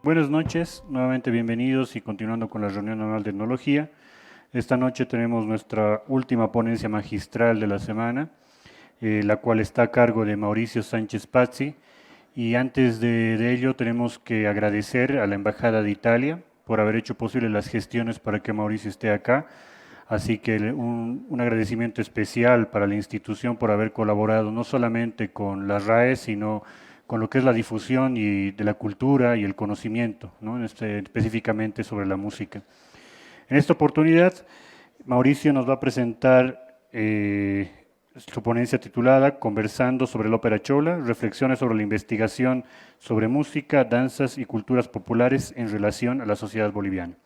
Buenas noches, nuevamente bienvenidos y continuando con la reunión anual de etnología. Esta noche tenemos nuestra última ponencia magistral de la semana, la cual está a cargo de Mauricio Sánchez Pazzi. Y antes de ello tenemos que agradecer a la Embajada de Italia por haber hecho posible las gestiones para que Mauricio esté acá. Así que un agradecimiento especial para la institución por haber colaborado no solamente con la RAE, sino con lo que es la difusión y de la cultura y el conocimiento, ¿no? Específicamente sobre la música. En esta oportunidad, Mauricio nos va a presentar su ponencia titulada Conversando sobre la ópera chola, reflexiones sobre la investigación sobre música, danzas y culturas populares en relación a la sociedad boliviana.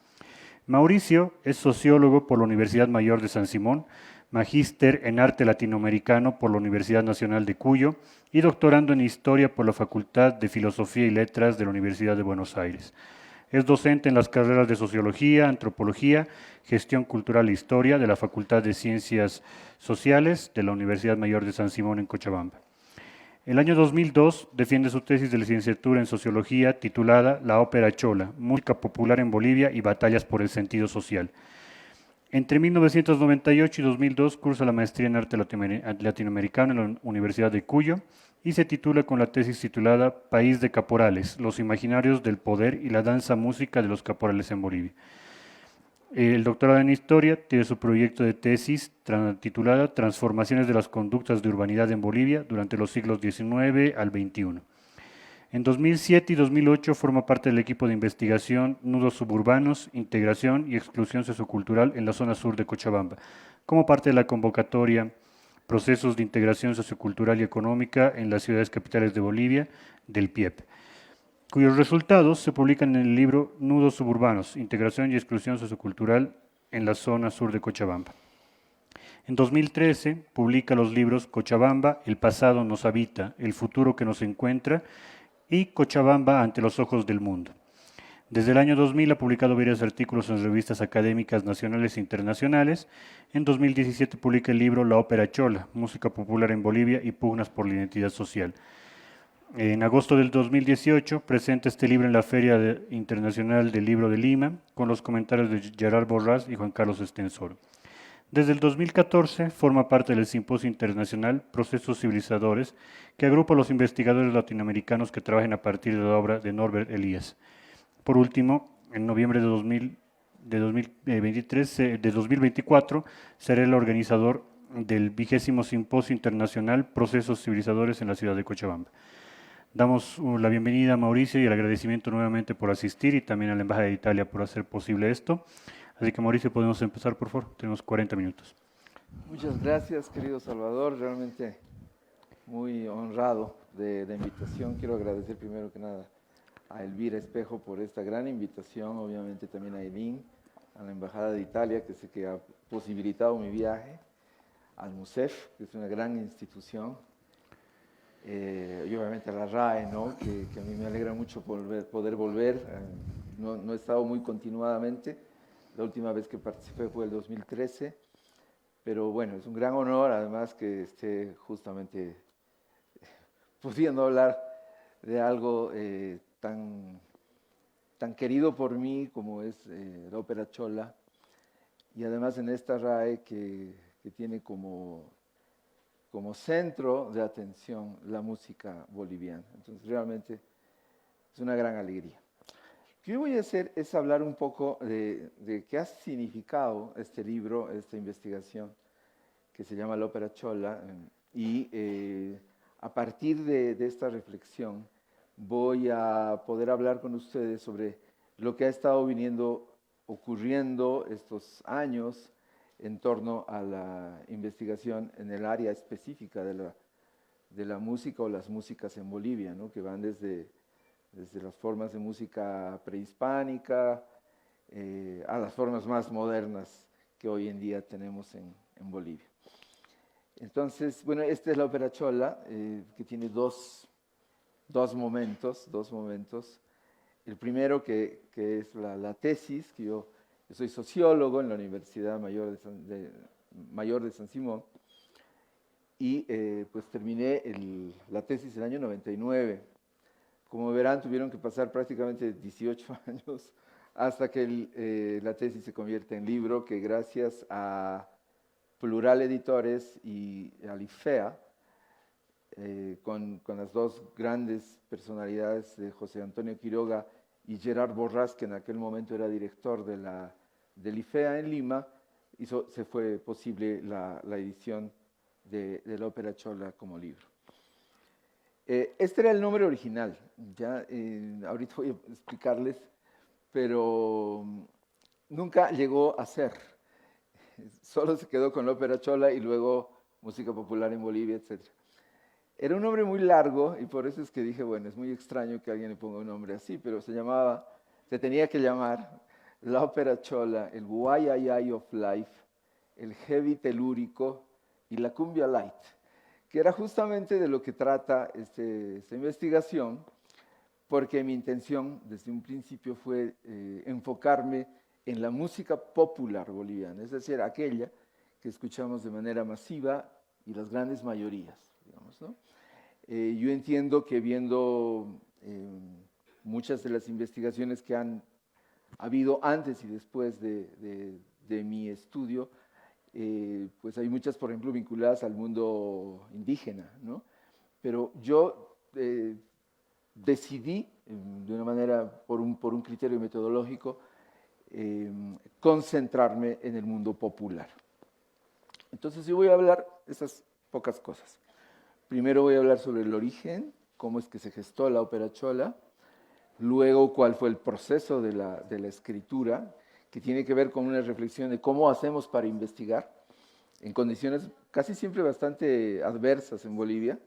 Mauricio es sociólogo por la Universidad Mayor de San Simón, magíster en arte latinoamericano por la Universidad Nacional de Cuyo y doctorando en historia por la Facultad de Filosofía y Letras de la Universidad de Buenos Aires. Es docente en las carreras de Sociología, Antropología, Gestión Cultural e Historia de la Facultad de Ciencias Sociales de la Universidad Mayor de San Simón en Cochabamba. El año 2002 defiende su tesis de licenciatura en Sociología titulada La ópera chola, música popular en Bolivia y batallas por el sentido social. Entre 1998 y 2002 cursa la maestría en arte latinoamericano en la Universidad de Cuyo y se titula con la tesis titulada País de Caporales, los imaginarios del poder y la danza música de los caporales en Bolivia. El doctorado en Historia tiene su proyecto de tesis titulada Transformaciones de las conductas de urbanidad en Bolivia durante los siglos XIX al XXI. En 2007 y 2008 forma parte del equipo de investigación Nudos Suburbanos, Integración y Exclusión Sociocultural en la zona sur de Cochabamba, como parte de la convocatoria Procesos de Integración Sociocultural y Económica en las ciudades capitales de Bolivia, del PIEP, cuyos resultados se publican en el libro Nudos Suburbanos, Integración y Exclusión Sociocultural en la zona sur de Cochabamba. En 2013 publica los libros Cochabamba, El pasado nos habita, el futuro que nos encuentra y Cochabamba ante los ojos del mundo. Desde el año 2000 ha publicado varios artículos en revistas académicas nacionales e internacionales. En 2017 publica el libro La ópera chola, música popular en Bolivia y pugnas por la identidad social. En agosto del 2018 presenta este libro en la Feria Internacional del Libro de Lima con los comentarios de Gerard Borrás y Juan Carlos Estensoro. Desde el 2014 forma parte del Simposio Internacional Procesos Civilizadores, que agrupa a los investigadores latinoamericanos que trabajan a partir de la obra de Norbert Elias. Por último, en noviembre de 2024 será el organizador del 20º Simposio Internacional Procesos Civilizadores en la ciudad de Cochabamba. Damos la bienvenida a Mauricio y el agradecimiento nuevamente por asistir y también a la Embajada de Italia por hacer posible esto. Así que Mauricio, podemos empezar, por favor. Tenemos 40 minutos. Muchas gracias, querido Salvador. Realmente muy honrado de la invitación. Quiero agradecer primero que nada a Elvira Espejo por esta gran invitación, obviamente también a Edín, a la Embajada de Italia, que sé que ha posibilitado mi viaje, al MUSEF, que es una gran institución, y obviamente a la RAE, ¿no? que a mí me alegra mucho poder volver. No he estado muy continuadamente. La última vez que participé fue el 2013, pero bueno, es un gran honor además que esté justamente pudiendo hablar de algo tan querido por mí como es la ópera chola, y además en esta RAE que tiene como centro de atención la música boliviana. Entonces realmente es una gran alegría. Lo que yo voy a hacer es hablar un poco de qué ha significado este libro, esta investigación que se llama La ópera chola, y a partir de esta reflexión voy a poder hablar con ustedes sobre lo que ha estado ocurriendo estos años en torno a la investigación en el área específica de la música o las músicas en Bolivia, ¿no? Que van desde las formas de música prehispánica a las formas más modernas que hoy en día tenemos en Bolivia. Entonces, bueno, esta es la ópera chola, que tiene dos momentos. El primero que es la tesis, que yo soy sociólogo en la Universidad Mayor de San Simón, y pues terminé la tesis en el año 99. como verán, tuvieron que pasar prácticamente 18 años hasta que la tesis se convierte en libro, que gracias a Plural Editores y al IFEA, con las dos grandes personalidades de José Antonio Quiroga y Gerard Borrás, que en aquel momento era director del IFEA en Lima, se fue posible la edición de la ópera chola como libro. Este era el nombre original, ya ahorita voy a explicarles, pero nunca llegó a ser. Solo se quedó con la ópera chola y luego música popular en Bolivia, etc. Era un nombre muy largo y por eso es que dije, bueno, es muy extraño que alguien le ponga un nombre así, pero se tenía que llamar la ópera chola, el Guayayay of Life, el heavy telúrico y la cumbia light, que era justamente de lo que trata esta investigación, porque mi intención desde un principio fue enfocarme en la música popular boliviana, es decir, aquella que escuchamos de manera masiva y las grandes mayorías, digamos, ¿no? Yo entiendo que viendo muchas de las investigaciones que han habido antes y después de mi estudio, pues hay muchas, por ejemplo, vinculadas al mundo indígena, ¿no? Pero yo decidí, de una manera, por un criterio metodológico, concentrarme en el mundo popular. Entonces yo voy a hablar de esas pocas cosas. Primero voy a hablar sobre el origen, cómo es que se gestó la ópera chola, luego cuál fue el proceso de la escritura, que tiene que ver con una reflexión de cómo hacemos para investigar en condiciones casi siempre bastante adversas en Bolivia.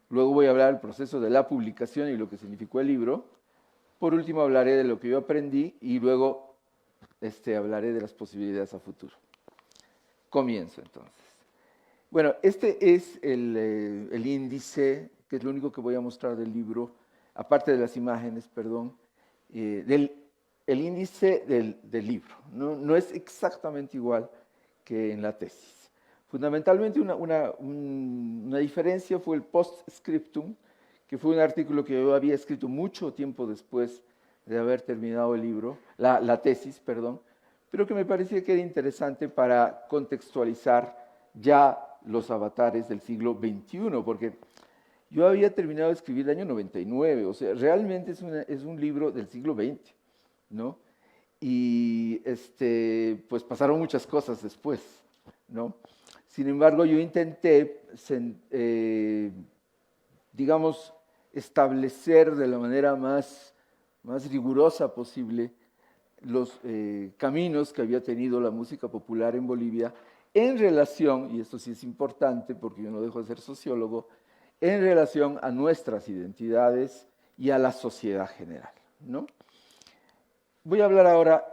Luego voy a hablar del proceso de la publicación y lo que significó el libro. Por último hablaré de lo que yo aprendí y luego hablaré de las posibilidades a futuro. Comienzo entonces. Bueno, este es el índice, que es lo único que voy a mostrar del libro, aparte de las imágenes, perdón, el índice del libro. No es exactamente igual que en la tesis. Fundamentalmente una diferencia fue el postscriptum, que fue un artículo que yo había escrito mucho tiempo después de haber terminado el libro, la tesis, perdón, pero que me parecía que era interesante para contextualizar ya los avatares del siglo XXI, porque yo había terminado de escribir el año 99, o sea, realmente es un libro del siglo XX, ¿no? Y pues pasaron muchas cosas después, ¿no? Sin embargo, yo intenté, digamos, establecer de la manera más rigurosa posible los caminos que había tenido la música popular en Bolivia en relación, y esto sí es importante porque yo no dejo de ser sociólogo, en relación a nuestras identidades y a la sociedad general, ¿no? Voy a hablar ahora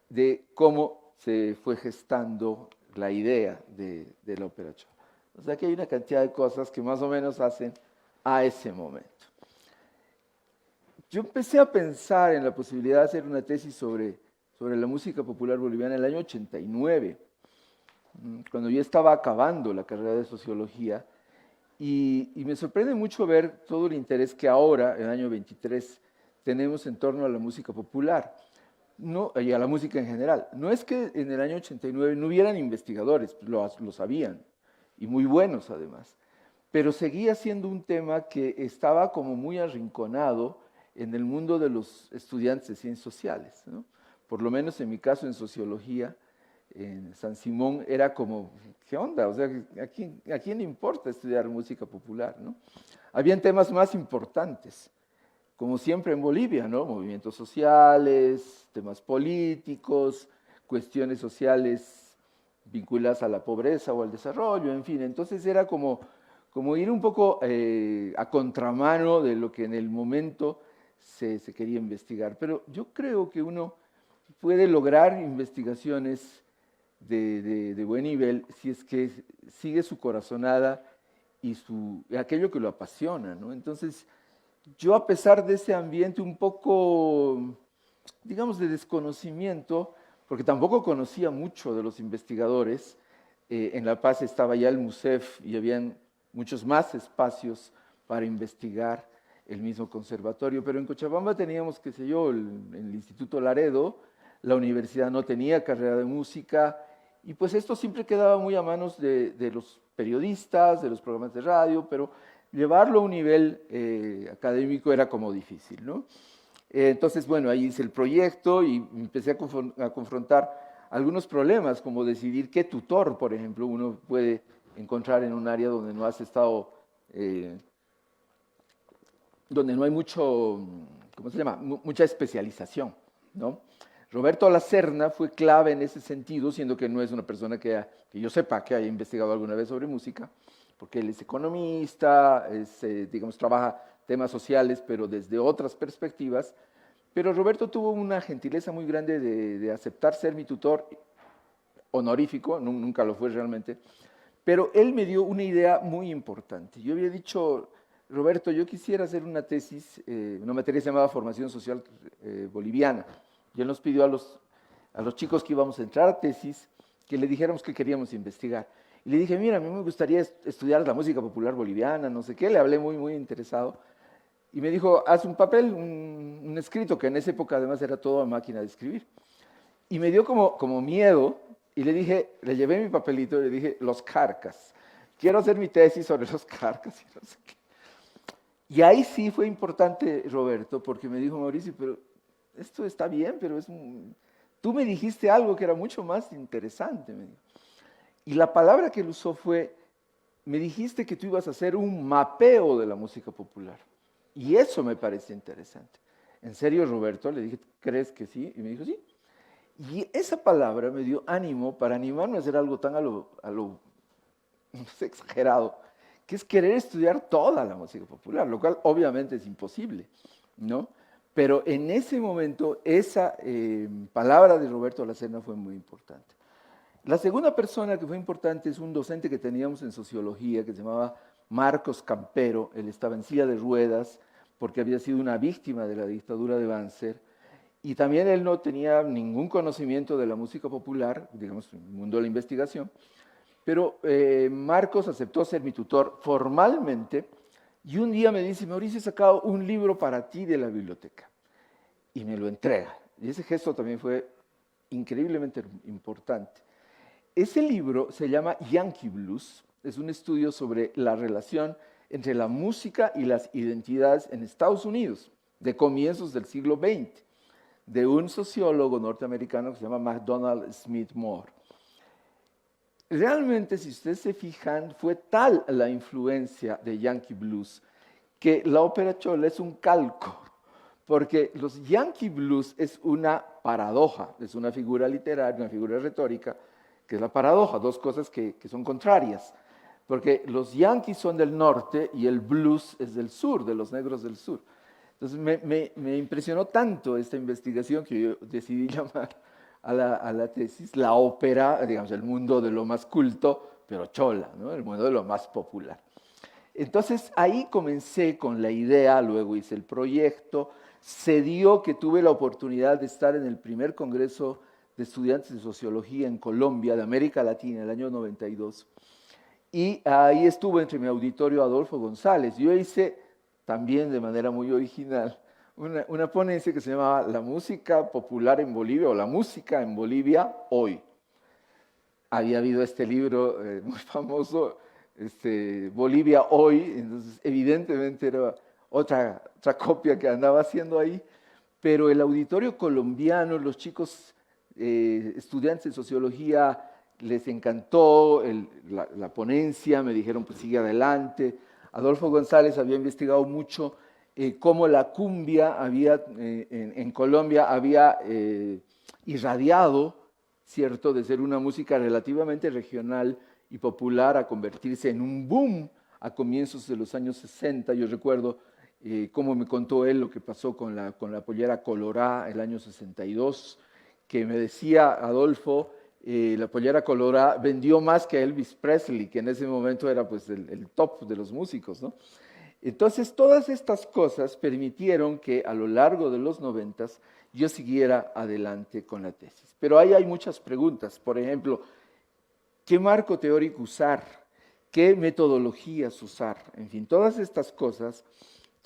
de cómo se fue gestando la idea de la ópera chola. O sea que hay una cantidad de cosas que más o menos hacen a ese momento. Yo empecé a pensar en la posibilidad de hacer una tesis sobre la música popular boliviana en el año 89, cuando yo estaba acabando la carrera de sociología, y me sorprende mucho ver todo el interés que ahora, en el año 23, tenemos en torno a la música popular y a la música en general. No es que en el año 89 no hubieran investigadores, lo sabían, y muy buenos además, pero seguía siendo un tema que estaba como muy arrinconado en el mundo de los estudiantes de ciencias sociales, ¿no? Por lo menos en mi caso en sociología, en San Simón era como, ¿qué onda? O sea, ¿a quién le importa estudiar música popular, no? Habían temas más importantes, como siempre en Bolivia, ¿no? Movimientos sociales, temas políticos, cuestiones sociales vinculadas a la pobreza o al desarrollo, en fin. Entonces era como ir un poco a contramano de lo que en el momento se quería investigar. Pero yo creo que uno puede lograr investigaciones de buen nivel si es que sigue su corazonada y aquello que lo apasiona, ¿no? Entonces, yo a pesar de ese ambiente un poco, digamos, de desconocimiento, porque tampoco conocía mucho de los investigadores, en La Paz estaba ya el MUSEF y habían muchos más espacios para investigar. el mismo conservatorio, pero en Cochabamba teníamos, qué sé yo, el Instituto Laredo, la universidad no tenía carrera de música, y pues esto siempre quedaba muy a manos de los periodistas, de los programas de radio, pero llevarlo a un nivel académico era como difícil, ¿no? Entonces, bueno, ahí hice el proyecto y empecé a confrontar algunos problemas, como decidir qué tutor, por ejemplo, uno puede encontrar en un área donde no has estado, donde no hay mucho, ¿cómo se llama? Mucha especialización, ¿no? Roberto Lacerna fue clave en ese sentido, siendo que no es una persona que yo sepa que haya investigado alguna vez sobre música, porque él es economista, digamos, trabaja temas sociales, pero desde otras perspectivas. Pero Roberto tuvo una gentileza muy grande de aceptar ser mi tutor honorífico, nunca lo fue realmente, pero él me dio una idea muy importante. Yo había dicho, Roberto, yo quisiera hacer una tesis, una materia que se llamaba Formación Social Boliviana, y él nos pidió a los chicos que íbamos a entrar a tesis que le dijéramos que queríamos investigar. Y le dije, mira, a mí me gustaría estudiar la música popular boliviana, no sé qué, le hablé muy interesado. Y me dijo, haz un papel, un escrito, que en esa época además era todo a máquina de escribir. Y me dio como miedo, y le dije, le llevé mi papelito y le dije, los carcas. Quiero hacer mi tesis sobre los carcas y no sé qué. Y ahí sí fue importante, Roberto, porque me dijo, Mauricio, pero esto está bien, pero tú me dijiste algo que era mucho más interesante, me dijo. Y la palabra que él usó fue, me dijiste que tú ibas a hacer un mapeo de la música popular. Y eso me parece interesante. ¿En serio, Roberto? Le dije, ¿crees que sí? Y me dijo, sí. Y esa palabra me dio ánimo para animarme a hacer algo tan a lo no sé, exagerado, que es querer estudiar toda la música popular, lo cual obviamente es imposible, ¿no? Pero en ese momento esa palabra de Roberto Lacerna fue muy importante. La segunda persona que fue importante es un docente que teníamos en sociología que se llamaba Marcos Campero. Él estaba en silla de ruedas porque había sido una víctima de la dictadura de Banzer, y también él no tenía ningún conocimiento de la música popular, digamos, en el mundo de la investigación, pero Marcos aceptó ser mi tutor formalmente, y un día me dice, Mauricio, he sacado un libro para ti de la biblioteca, y me lo entrega. Y ese gesto también fue increíblemente importante. Ese libro se llama Yankee Blues, es un estudio sobre la relación entre la música y las identidades en Estados Unidos, de comienzos del siglo XX, de un sociólogo norteamericano que se llama McDonald Smith Moore. Realmente, si ustedes se fijan, fue tal la influencia de Yankee Blues que la ópera chola es un calco, porque los Yankee Blues es una paradoja, es una figura literaria, una figura retórica, que es la paradoja, dos cosas que son contrarias, porque los Yankees son del norte y el blues es del sur, de los negros del sur. Entonces me impresionó tanto esta investigación que yo decidí llamar a la tesis la ópera, digamos, el mundo de lo más culto, pero chola, ¿no? El mundo de lo más popular. Entonces ahí comencé con la idea, luego hice el proyecto, se dio que tuve la oportunidad de estar en el primer congreso de estudiantes de sociología en Colombia, de América Latina, el año 92, y ahí estuvo entre mi auditorio Adolfo González. Yo hice también de manera muy original una ponencia que se llamaba La música popular en Bolivia, o La música en Bolivia hoy. Había habido este libro muy famoso, Bolivia hoy, entonces evidentemente era otra copia que andaba haciendo ahí, pero el auditorio colombiano, los chicos estudiantes de sociología, les encantó la ponencia, me dijeron pues sigue adelante. Adolfo González había investigado mucho cómo la cumbia había, en Colombia había irradiado, ¿cierto?, de ser una música relativamente regional y popular a convertirse en un boom a comienzos de los años 60. Yo recuerdo cómo me contó él lo que pasó con la pollera colorá el año 62, que me decía Adolfo, la pollera colorá vendió más que Elvis Presley, que en ese momento era pues el top de los músicos, ¿no? Entonces, todas estas cosas permitieron que a lo largo de los 90s yo siguiera adelante con la tesis. Pero ahí hay muchas preguntas. Por ejemplo, ¿qué marco teórico usar? ¿Qué metodologías usar? En fin, todas estas cosas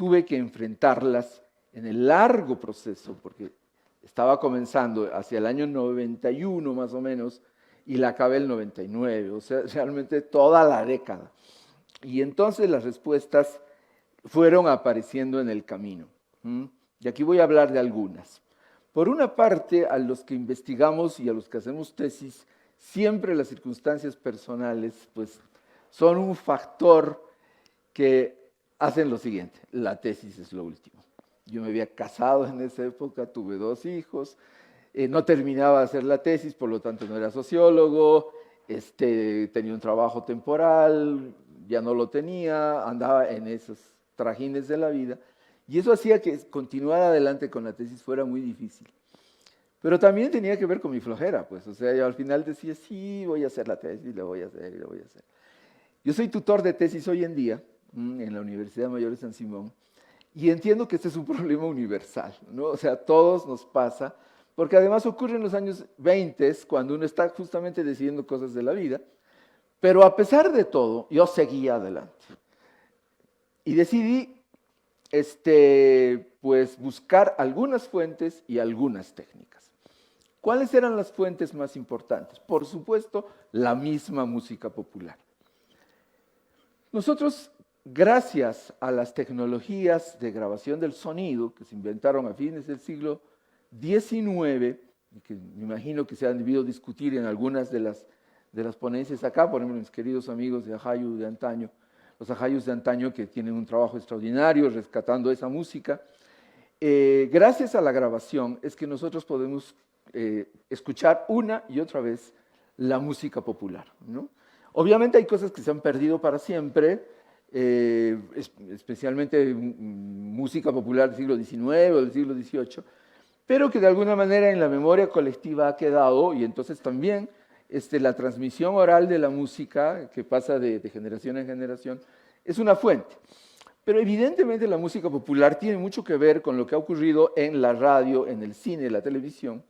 tuve que enfrentarlas en el largo proceso, porque estaba comenzando hacia el año 91 más o menos, y la acabé el 99, o sea, realmente toda la década. Y entonces las respuestas fueron apareciendo en el camino. Y aquí voy a hablar de algunas. Por una parte, a los que investigamos y a los que hacemos tesis, siempre las circunstancias personales pues, son un factor que hacen lo siguiente. La tesis es lo último. Yo me había casado en esa época, tuve 2 hijos, no terminaba de hacer la tesis, por lo tanto no era sociólogo, tenía un trabajo temporal, ya no lo tenía, andaba en esos trajines de la vida, y eso hacía que continuar adelante con la tesis fuera muy difícil. Pero también tenía que ver con mi flojera, pues, o sea, yo al final decía, sí, voy a hacer la tesis, la voy a hacer, y la voy a hacer. Yo soy tutor de tesis hoy en día, en la Universidad Mayor de San Simón, y entiendo que este es un problema universal, ¿no? O sea, a todos nos pasa, porque además ocurre en los años 20, cuando uno está justamente decidiendo cosas de la vida, pero a pesar de todo, yo seguía adelante. Y decidí, pues, buscar algunas fuentes y algunas técnicas. ¿Cuáles eran las fuentes más importantes? Por supuesto, la misma música popular. Nosotros, gracias a las tecnologías de grabación del sonido que se inventaron a fines del siglo XIX, y que me imagino que se han debido discutir en algunas de las ponencias acá, por ejemplo, mis queridos amigos de Ajayu de antaño, los Ajayus de antaño que tienen un trabajo extraordinario rescatando esa música. Gracias a la grabación es que nosotros podemos escuchar una y otra vez la música popular, ¿no? Obviamente hay cosas que se han perdido para siempre, especialmente música popular del siglo XIX o del siglo XVIII, pero que de alguna manera en la memoria colectiva ha quedado, y entonces también la transmisión oral de la música, que pasa de generación en generación, es una fuente. Pero evidentemente la música popular tiene mucho que ver con lo que ha ocurrido en la radio, en el cine, en la televisión,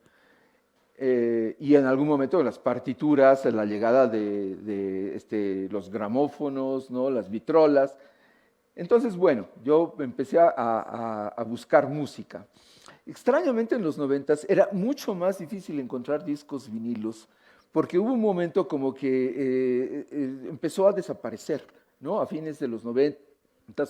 y en algún momento en las partituras, en la llegada de los gramófonos, ¿no? Las vitrolas. Entonces, bueno, yo empecé a buscar música. Extrañamente en los 90 era mucho más difícil encontrar discos vinilos, porque hubo un momento como que empezó a desaparecer, ¿no? A fines de los 90,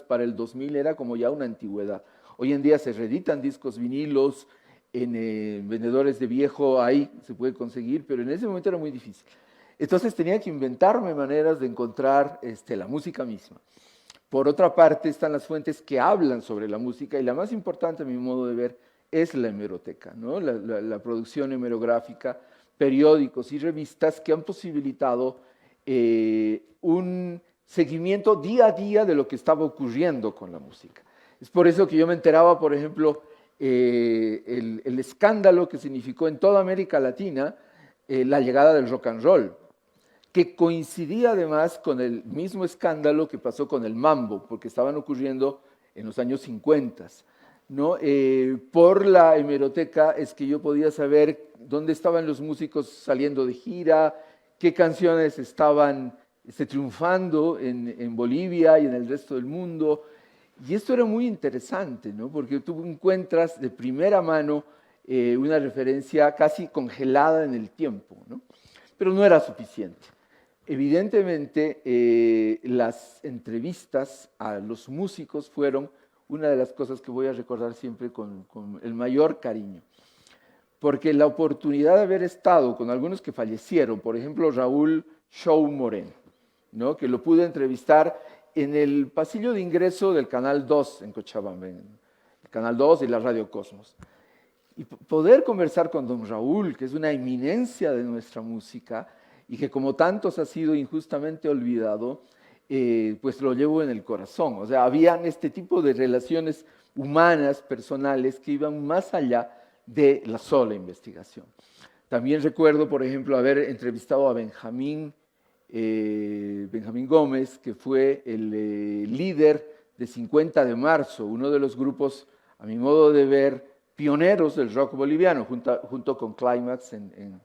para el 2000 era como ya una antigüedad. Hoy en día se reeditan discos vinilos, en vendedores de viejo ahí se puede conseguir, pero en ese momento era muy difícil. Entonces tenía que inventarme maneras de encontrar la música misma. Por otra parte están las fuentes que hablan sobre la música, y la más importante a mi modo de ver es la hemeroteca, ¿no? La producción hemerográfica, periódicos y revistas que han posibilitado un seguimiento día a día de lo que estaba ocurriendo con la música. Es por eso que yo me enteraba, por ejemplo, el escándalo que significó en toda América Latina la llegada del rock and roll, que coincidía además con el mismo escándalo que pasó con el mambo, porque estaban ocurriendo en los años 50, ¿no? Por la hemeroteca es que yo podía saber dónde estaban los músicos saliendo de gira, qué canciones estaban triunfando en Bolivia y en el resto del mundo. Y esto era muy interesante, ¿no? Porque tú encuentras de primera mano una referencia casi congelada en el tiempo, ¿no? Pero no era suficiente. Evidentemente, las entrevistas a los músicos fueron una de las cosas que voy a recordar siempre con el mayor cariño. Porque la oportunidad de haber estado con algunos que fallecieron, por ejemplo, Raúl Shaw Moreno, ¿no? Que lo pude entrevistar en el pasillo de ingreso del Canal 2 en Cochabamba, el Canal 2 y la Radio Cosmos. Y poder conversar con don Raúl, que es una eminencia de nuestra música y que como tantos ha sido injustamente olvidado, pues lo llevo en el corazón. O sea, habían este tipo de relaciones humanas, personales, que iban más allá de la sola investigación. También recuerdo, por ejemplo, haber entrevistado a Benjamín Gómez, que fue el líder de 50 de marzo, uno de los grupos, a mi modo de ver, pioneros del rock boliviano, junto con Climax en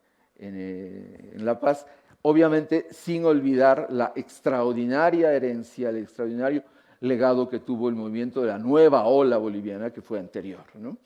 La Paz, obviamente sin olvidar la extraordinaria herencia, el extraordinario legado que tuvo el movimiento de la nueva ola boliviana que fue anterior, ¿no?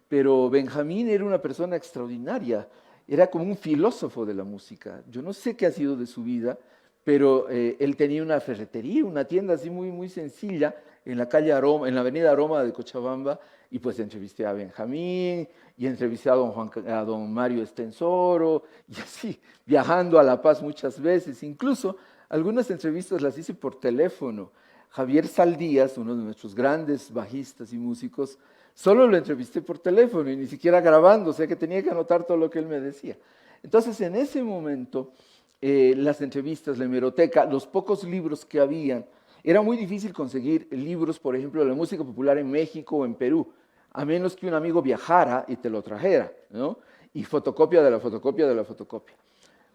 Pero Benjamín era una persona extraordinaria, era como un filósofo de la música. Yo no sé qué ha sido de su vida, pero él tenía una ferretería, una tienda así muy, muy sencilla en la calle Aroma, en la avenida Aroma de Cochabamba, y pues entrevisté a Benjamín, y entrevisté a don Mario Estensoro, y así, viajando a La Paz muchas veces. Incluso algunas entrevistas las hice por teléfono. Javier Saldías, uno de nuestros grandes bajistas y músicos, solo lo entrevisté por teléfono y ni siquiera grabando, o sea que tenía que anotar todo lo que él me decía. Entonces, en ese momento, las entrevistas, la hemeroteca, los pocos libros que habían, era muy difícil conseguir libros, por ejemplo, de la música popular en México o en Perú, a menos que un amigo viajara y te lo trajera, ¿no? Y fotocopia de la fotocopia de la fotocopia.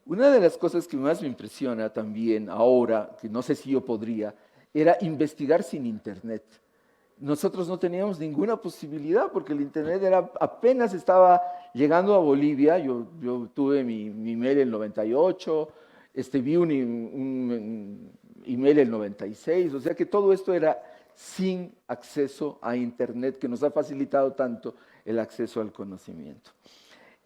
Una de las cosas que más me impresiona también ahora, que no sé si yo podría, era investigar sin internet. Nosotros no teníamos ninguna posibilidad porque el internet apenas estaba llegando a Bolivia. Yo tuve mi email en el 98, vi un email en el 96, o sea que todo esto era sin acceso a internet, que nos ha facilitado tanto el acceso al conocimiento.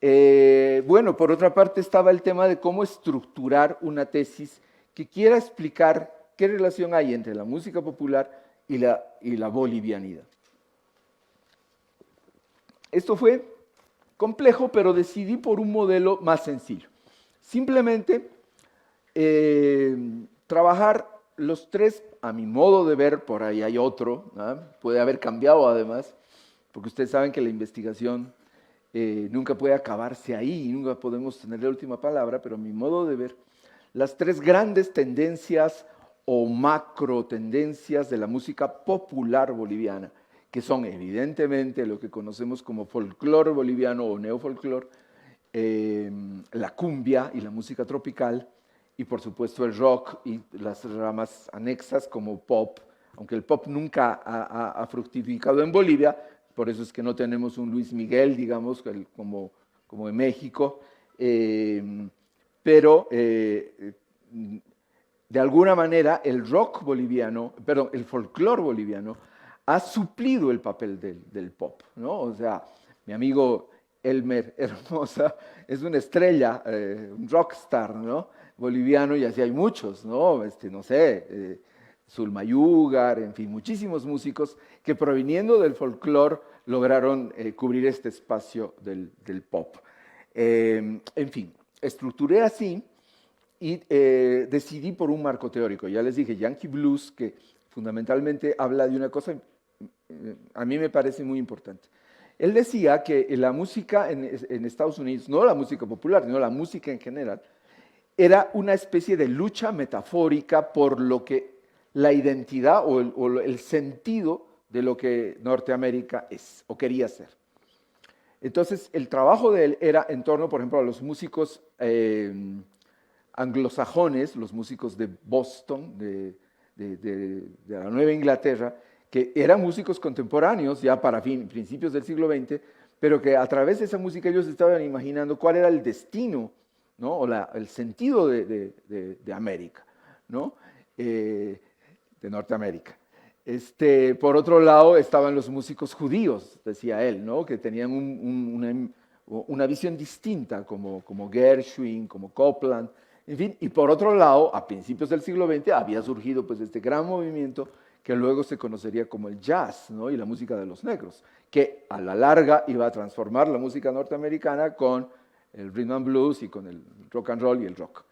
Bueno, por otra parte estaba el tema de cómo estructurar una tesis que quiera explicar qué relación hay entre la música popular y la bolivianidad. Esto fue complejo, pero decidí por un modelo más sencillo. Simplemente trabajar los tres, a mi modo de ver, por ahí hay otro, ¿no? Puede haber cambiado además, porque ustedes saben que la investigación nunca puede acabarse ahí, nunca podemos tener la última palabra, pero a mi modo de ver, las tres grandes tendencias o macro tendencias de la música popular boliviana, que son evidentemente lo que conocemos como folclore boliviano o neofolclore, la cumbia y la música tropical, y por supuesto el rock y las ramas anexas como pop, aunque el pop nunca ha fructificado en Bolivia, por eso es que no tenemos un Luis Miguel, digamos, como en México, pero de alguna manera el rock boliviano, perdón, el folclore boliviano ha suplido el papel del pop, ¿no? O sea, mi amigo Elmer Hermosa es una estrella, un rockstar, ¿no? Boliviano, y así hay muchos, ¿no? No sé, Zulma Yugar, en fin, muchísimos músicos que proviniendo del folclore lograron cubrir este espacio del pop. En fin, estructuré así y decidí por un marco teórico. Ya les dije, Yankee Blues, que fundamentalmente habla de una cosa, a mí me parece muy importante. Él decía que la música en Estados Unidos, no la música popular, sino la música en general, era una especie de lucha metafórica por lo que la identidad o el sentido de lo que Norteamérica es o quería ser. Entonces, el trabajo de él era en torno, por ejemplo, a los músicos anglosajones, los músicos de Boston, de la Nueva Inglaterra, que eran músicos contemporáneos ya para principios del siglo XX, pero que a través de esa música ellos estaban imaginando cuál era el destino, ¿no? O el sentido de América, ¿no? De Norteamérica. Por otro lado estaban los músicos judíos, decía él, ¿no? Que tenían una visión distinta, como Gershwin, como Copland, en fin. Y por otro lado, a principios del siglo XX había surgido pues, este gran movimiento que luego se conocería como el jazz, ¿no? Y la música de los negros, que a la larga iba a transformar la música norteamericana con el rhythm and blues y con el rock and roll y el rock.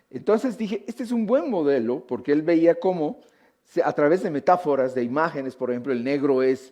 Entonces dije, este es un buen modelo, porque él veía cómo a través de metáforas, de imágenes, por ejemplo, el negro es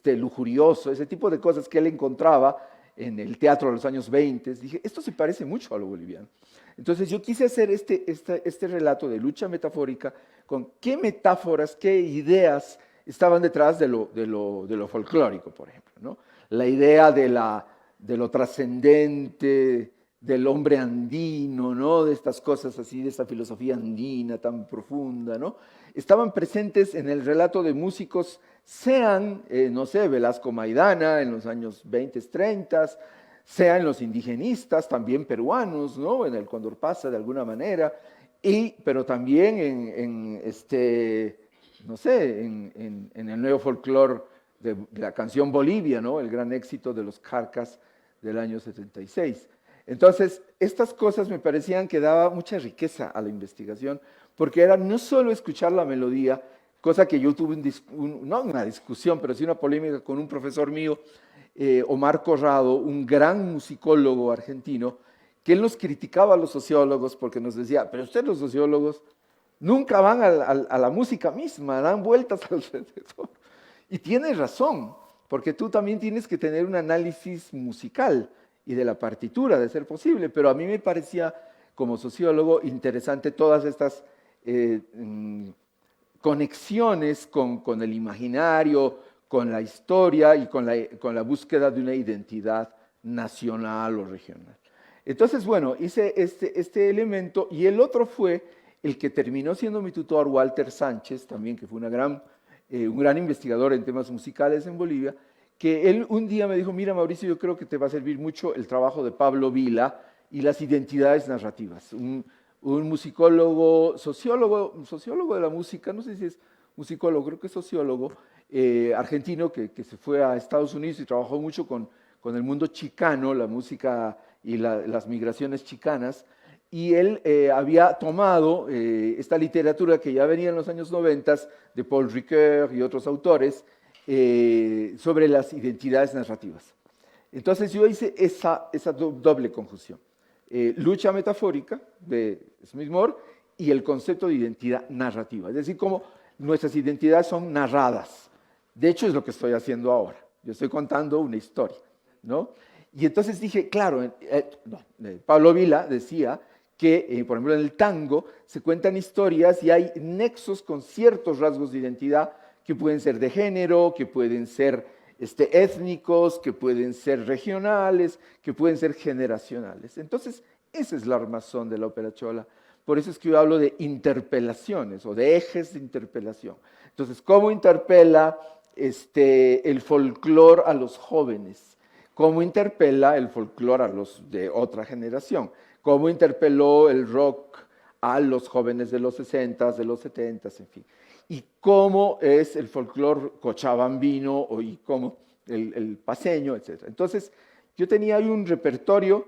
lujurioso, ese tipo de cosas que él encontraba en el teatro de los años 20, dije, esto se parece mucho a lo boliviano. Entonces yo quise hacer este relato de lucha metafórica con qué metáforas, qué ideas estaban detrás de lo folclórico, por ejemplo, ¿no? La idea de lo trascendente, del hombre andino, ¿no? De estas cosas así, de esta filosofía andina tan profunda, ¿no? Estaban presentes en el relato de músicos, sean, no sé, Velasco Maidana en los años 20, 30, sean los indigenistas, también peruanos, ¿no? En el Cóndor Pasa, de alguna manera, pero también no sé, en el nuevo folclore de la canción Bolivia, ¿no? El gran éxito de los Carcas del año 76. Entonces, estas cosas me parecían que daba mucha riqueza a la investigación, porque era no solo escuchar la melodía, cosa que yo tuve no una discusión, pero sí una polémica con un profesor mío, Omar Corrado, un gran musicólogo argentino, que él nos criticaba a los sociólogos porque nos decía, pero ustedes los sociólogos nunca van a la música misma, dan vueltas alrededor. Y tiene razón, porque tú también tienes que tener un análisis musical y de la partitura, de ser posible, pero a mí me parecía, como sociólogo, interesante todas estas conexiones con el imaginario, con la historia y con la búsqueda de una identidad nacional o regional. Entonces, bueno, hice este elemento y el otro fue el que terminó siendo mi tutor, Walter Sánchez, también que fue un gran investigador en temas musicales en Bolivia, que él un día me dijo, mira Mauricio, yo creo que te va a servir mucho el trabajo de Pablo Vila y las identidades narrativas. Un musicólogo, sociólogo de la música, no sé si es musicólogo, creo que es sociólogo, argentino que se fue a Estados Unidos y trabajó mucho con el mundo chicano, la música y las migraciones chicanas, y él había tomado esta literatura que ya venía en los años 90 de Paul Ricoeur y otros autores sobre las identidades narrativas. Entonces yo hice esa doble conjunción. Lucha metafórica de Smith-Morr y el concepto de identidad narrativa, es decir, cómo nuestras identidades son narradas. De hecho, es lo que estoy haciendo ahora. Yo estoy contando una historia, ¿no? Y entonces dije, claro, Pablo Vila decía que, por ejemplo, en el tango se cuentan historias y hay nexos con ciertos rasgos de identidad que pueden ser de género, que pueden ser étnicos, que pueden ser regionales, que pueden ser generacionales. Entonces, esa es la armazón de la ópera chola. Por eso es que yo hablo de interpelaciones o de ejes de interpelación. Entonces, ¿cómo interpela el folclore a los jóvenes? ¿Cómo interpela el folclore a los de otra generación? ¿Cómo interpeló el rock a los jóvenes de los 60s, de los 70s, en fin? Y cómo es el folclore cochabambino y cómo el paceño, etc. Entonces, yo tenía ahí un repertorio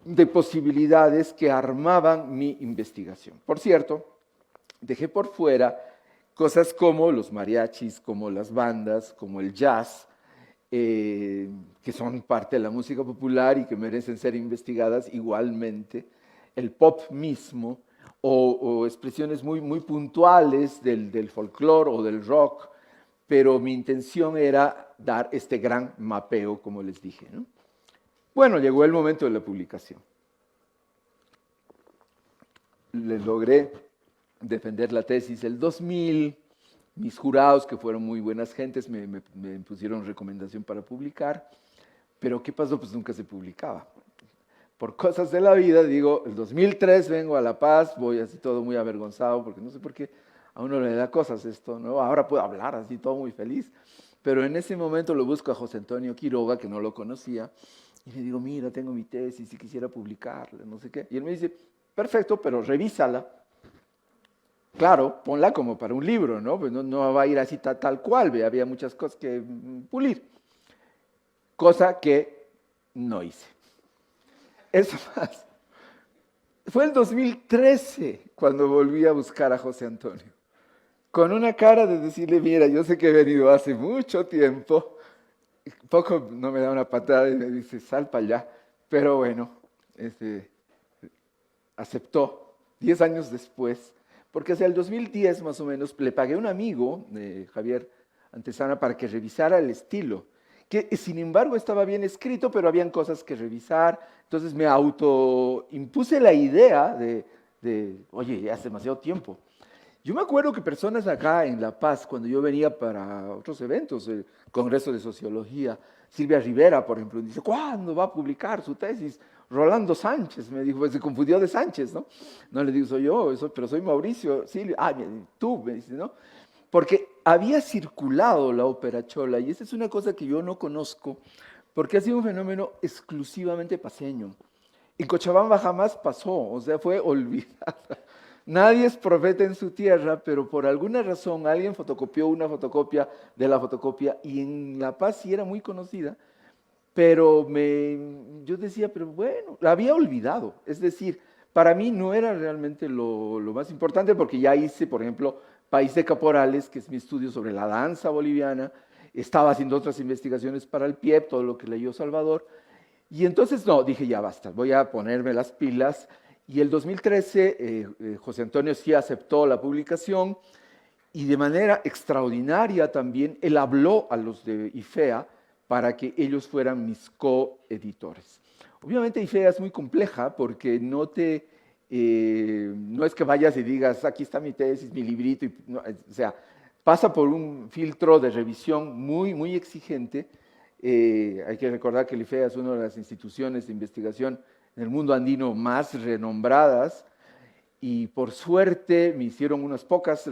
de posibilidades que armaban mi investigación. Por cierto, dejé por fuera cosas como los mariachis, como las bandas, como el jazz, que son parte de la música popular y que merecen ser investigadas igualmente, el pop mismo, o expresiones muy puntuales del folclore o del rock, pero mi intención era dar este gran mapeo, como les dije, ¿no? Bueno, llegó el momento de la publicación. Les logré defender la tesis el 2000, mis jurados, que fueron muy buenas gentes, me pusieron recomendación para publicar, pero ¿qué pasó? Pues nunca se publicaba. Por cosas de la vida, digo, el 2003 vengo a La Paz, voy así todo muy avergonzado, porque no sé por qué a uno le da cosas esto, ¿no? Ahora puedo hablar así todo muy feliz, pero en ese momento lo busco a José Antonio Quiroga, que no lo conocía, y le digo, mira, tengo mi tesis y quisiera publicarla, no sé qué. Y él me dice, perfecto, pero revísala. Claro, ponla como para un libro, ¿no? Pues no va a ir así tal cual, había muchas cosas que pulir. Cosa que no hice. Es más, fue el 2013 cuando volví a buscar a José Antonio, con una cara de decirle, mira, yo sé que he venido hace mucho tiempo, poco no me da una patada y me dice, sal para allá, pero bueno, aceptó 10 años después, porque hacia el 2010 más o menos le pagué a un amigo, Javier Antesana, para que revisara el estilo, que sin embargo estaba bien escrito, pero habían cosas que revisar, entonces me autoimpuse la idea de, oye, ya hace demasiado tiempo. Yo me acuerdo que personas acá en La Paz, cuando yo venía para otros eventos, el Congreso de Sociología, Silvia Rivera, por ejemplo, dice, ¿cuándo va a publicar su tesis? Rolando Sánchez, me dijo, pues se confundió de Sánchez, ¿no? No le digo, soy yo, pero soy Mauricio, Silvia, tú, me dice, ¿no? Porque había circulado la ópera chola, y esa es una cosa que yo no conozco, porque ha sido un fenómeno exclusivamente paceño. En Cochabamba jamás pasó, o sea, fue olvidada. Nadie es profeta en su tierra, pero por alguna razón alguien fotocopió una fotocopia de la fotocopia y en La Paz sí era muy conocida, pero yo decía, pero bueno, la había olvidado. Es decir, para mí no era realmente lo más importante porque ya hice, por ejemplo, País de Caporales, que es mi estudio sobre la danza boliviana, estaba haciendo otras investigaciones para el PIEP, todo lo que leyó Salvador, y entonces no, dije ya basta, voy a ponerme las pilas, y el 2013 José Antonio sí aceptó la publicación, y de manera extraordinaria también él habló a los de IFEA para que ellos fueran mis coeditores. Obviamente IFEA es muy compleja porque no es que vayas y digas, aquí está mi tesis, mi librito, no, o sea, pasa por un filtro de revisión muy, muy exigente. Hay que recordar que el IFEA es una de las instituciones de investigación en el mundo andino más renombradas y por suerte me hicieron unas pocas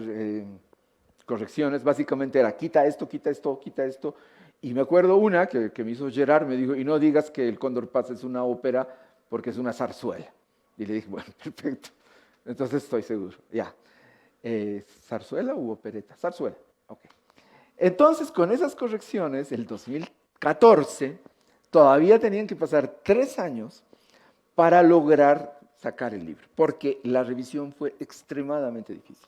correcciones. Básicamente era quita esto, quita esto, quita esto. Y me acuerdo una que me hizo Gerard, me dijo, y no digas que El Cóndor Paz es una ópera porque es una zarzuela. Y le dije, bueno, perfecto. Entonces estoy seguro, ya. ¿Zarzuela u opereta? Zarzuela, ok. Entonces, con esas correcciones, el 2014, todavía tenían que pasar 3 años para lograr sacar el libro, porque la revisión fue extremadamente difícil.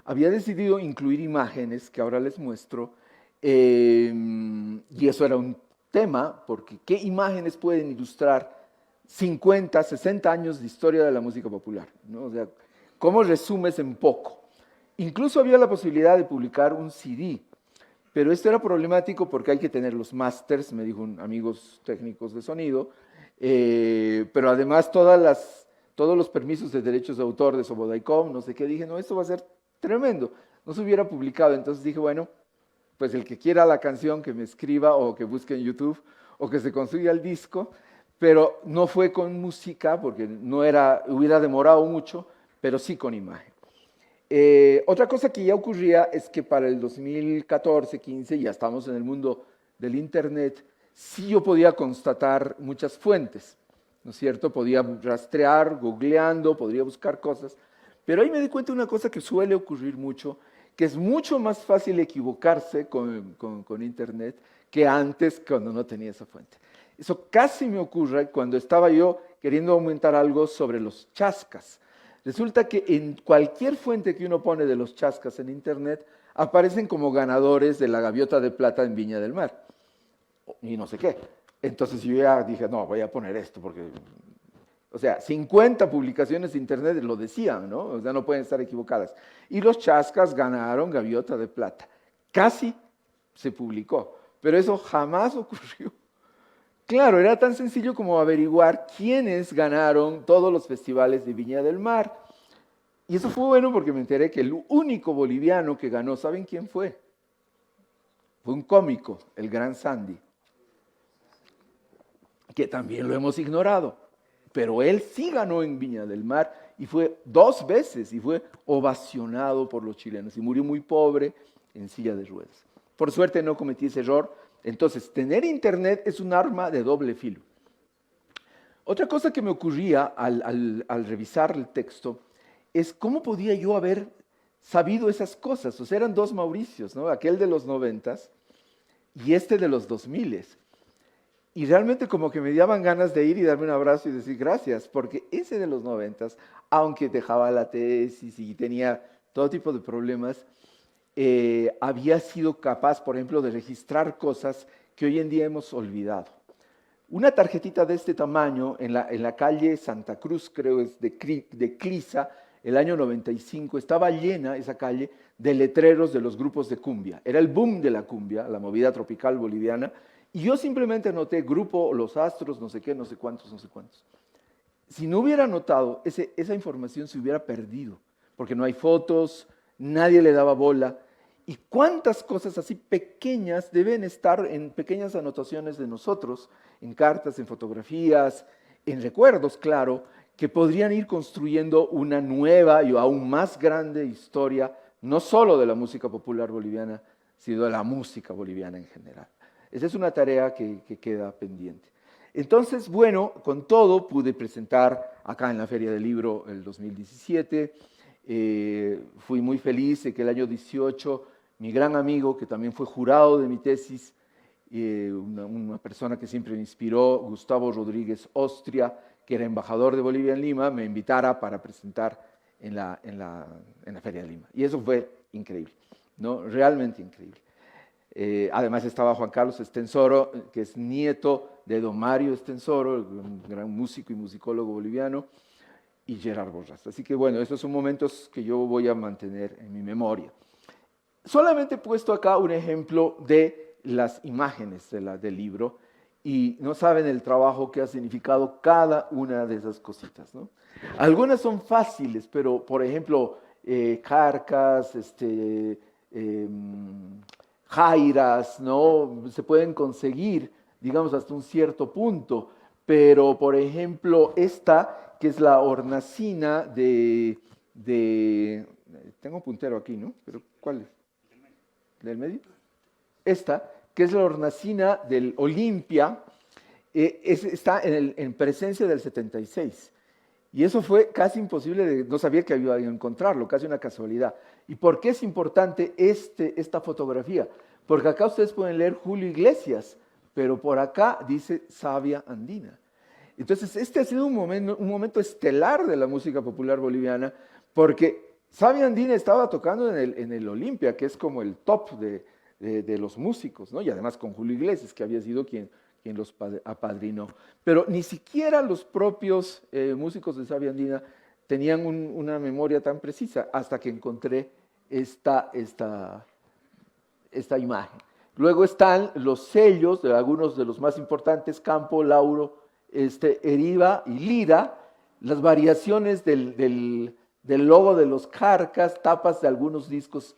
Había decidido incluir imágenes, que ahora les muestro, y eso era un tema, porque ¿qué imágenes pueden ilustrar 50, 60 años de historia de la música popular? ¿No? O sea, ¿cómo resumes en poco? Incluso había la posibilidad de publicar un CD, pero esto era problemático porque hay que tener los masters, me dijo amigos técnicos de sonido, pero además todos los permisos de derechos de autor de Sobodaicom, no sé qué, dije, no, esto va a ser tremendo, no se hubiera publicado, entonces dije, bueno, pues el que quiera la canción que me escriba o que busque en YouTube o que se consiga el disco, pero no fue con música porque hubiera demorado mucho, pero sí con imagen. Otra cosa que ya ocurría es que para el 2014-15, ya estamos en el mundo del Internet, sí yo podía constatar muchas fuentes, ¿no es cierto? Podía rastrear, googleando, podría buscar cosas, pero ahí me di cuenta de una cosa que suele ocurrir mucho, que es mucho más fácil equivocarse con Internet que antes cuando no tenía esa fuente. Eso casi me ocurre cuando estaba yo queriendo aumentar algo sobre los chascas. Resulta que en cualquier fuente que uno pone de los chascas en Internet, aparecen como ganadores de la gaviota de plata en Viña del Mar. Y no sé qué. Entonces yo ya dije, no, voy a poner esto porque... O sea, 50 publicaciones de Internet lo decían, ¿no? O sea, no pueden estar equivocadas. Y los chascas ganaron gaviota de plata. Casi se publicó, pero eso jamás ocurrió. Claro, era tan sencillo como averiguar quiénes ganaron todos los festivales de Viña del Mar. Y eso fue bueno porque me enteré que el único boliviano que ganó, ¿saben quién fue? Fue un cómico, el Gran Sandy, que también lo hemos ignorado. Pero él sí ganó en Viña del Mar y fue 2 veces y fue ovacionado por los chilenos y murió muy pobre en silla de ruedas. Por suerte no cometí ese error. Entonces, tener Internet es un arma de doble filo. Otra cosa que me ocurría al revisar el texto es cómo podía yo haber sabido esas cosas. O sea, eran 2 Mauricios, ¿no? Aquel de los 90s y este de los 2000s. Y realmente como que me daban ganas de ir y darme un abrazo y decir gracias, porque ese de los 90s, aunque dejaba la tesis y tenía todo tipo de problemas, había sido capaz, por ejemplo, de registrar cosas que hoy en día hemos olvidado. Una tarjetita de este tamaño en la calle Santa Cruz, creo es de Clisa, el año 95, estaba llena esa calle de letreros de los grupos de cumbia. Era el boom de la cumbia, la movida tropical boliviana, y yo simplemente anoté grupo Los Astros, no sé qué, no sé cuántos, no sé cuántos. Si no hubiera anotado, esa información se hubiera perdido, porque no hay fotos, nadie le daba bola. ¿Y cuántas cosas así pequeñas deben estar en pequeñas anotaciones de nosotros, en cartas, en fotografías, en recuerdos, claro, que podrían ir construyendo una nueva y aún más grande historia, no solo de la música popular boliviana, sino de la música boliviana en general? Esa es una tarea que queda pendiente. Entonces, bueno, con todo pude presentar acá en la Feria del Libro el 2017, Fui muy feliz de que el año 18 mi gran amigo, que también fue jurado de mi tesis, una persona que siempre me inspiró, Gustavo Rodríguez Ostria, que era embajador de Bolivia en Lima, me invitara para presentar en la Feria de Lima. Y eso fue increíble, ¿no? Realmente increíble. Además estaba Juan Carlos Estensoro, que es nieto de don Mario Estensoro, un gran músico y musicólogo boliviano, y Gerard Borras. Así que bueno, esos son momentos que yo voy a mantener en mi memoria. Solamente he puesto acá un ejemplo de las imágenes del libro y no saben el trabajo que ha significado cada una de esas cositas, ¿no? Algunas son fáciles, pero por ejemplo, Carcas, jairas, ¿no? Se pueden conseguir, digamos, hasta un cierto punto, pero por ejemplo, esta, que es la hornacina tengo un puntero aquí, ¿no? Pero ¿cuál es? ¿Del medio? Esta, que es la hornacina del Olimpia, está en presencia del 76. Y eso fue casi imposible, no sabía que iba a encontrarlo, casi una casualidad. ¿Y por qué es importante esta fotografía? Porque acá ustedes pueden leer Julio Iglesias, pero por acá dice Savia Andina. Entonces, este ha sido un momento estelar de la música popular boliviana, porque Savia Andina estaba tocando en el Olimpia, que es como el top de los músicos, ¿no? Y además con Julio Iglesias, que había sido quien los apadrinó. Pero ni siquiera los propios músicos de Savia Andina tenían una memoria tan precisa hasta que encontré esta imagen. Luego están los sellos de algunos de los más importantes, Campo, Lauro, Eriva y Lira, las variaciones del logo de los Carcas, tapas de algunos discos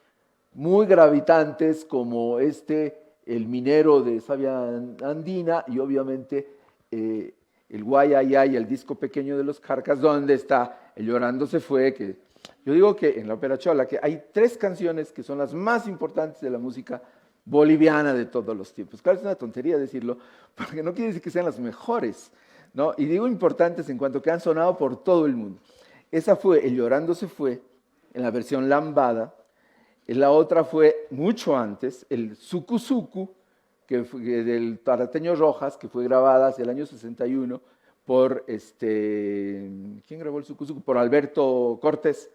muy gravitantes como el minero de Savia Andina y obviamente el Guayayay, el disco pequeño de los Carcas, donde está el Llorando se fue, que yo digo que en la Ópera Chola que hay 3 canciones que son las más importantes de la música boliviana de todos los tiempos. Claro, es una tontería decirlo, porque no quiere decir que sean las mejores, ¿no? Y digo importantes en cuanto que han sonado por todo el mundo. Esa fue El Llorando se fue, en la versión lambada. La otra fue mucho antes, el Sucu Sucu, del Tarateño Rojas, que fue grabada hacia el año 61 por, ¿quién grabó el Sucu Sucu? Por Alberto Cortés.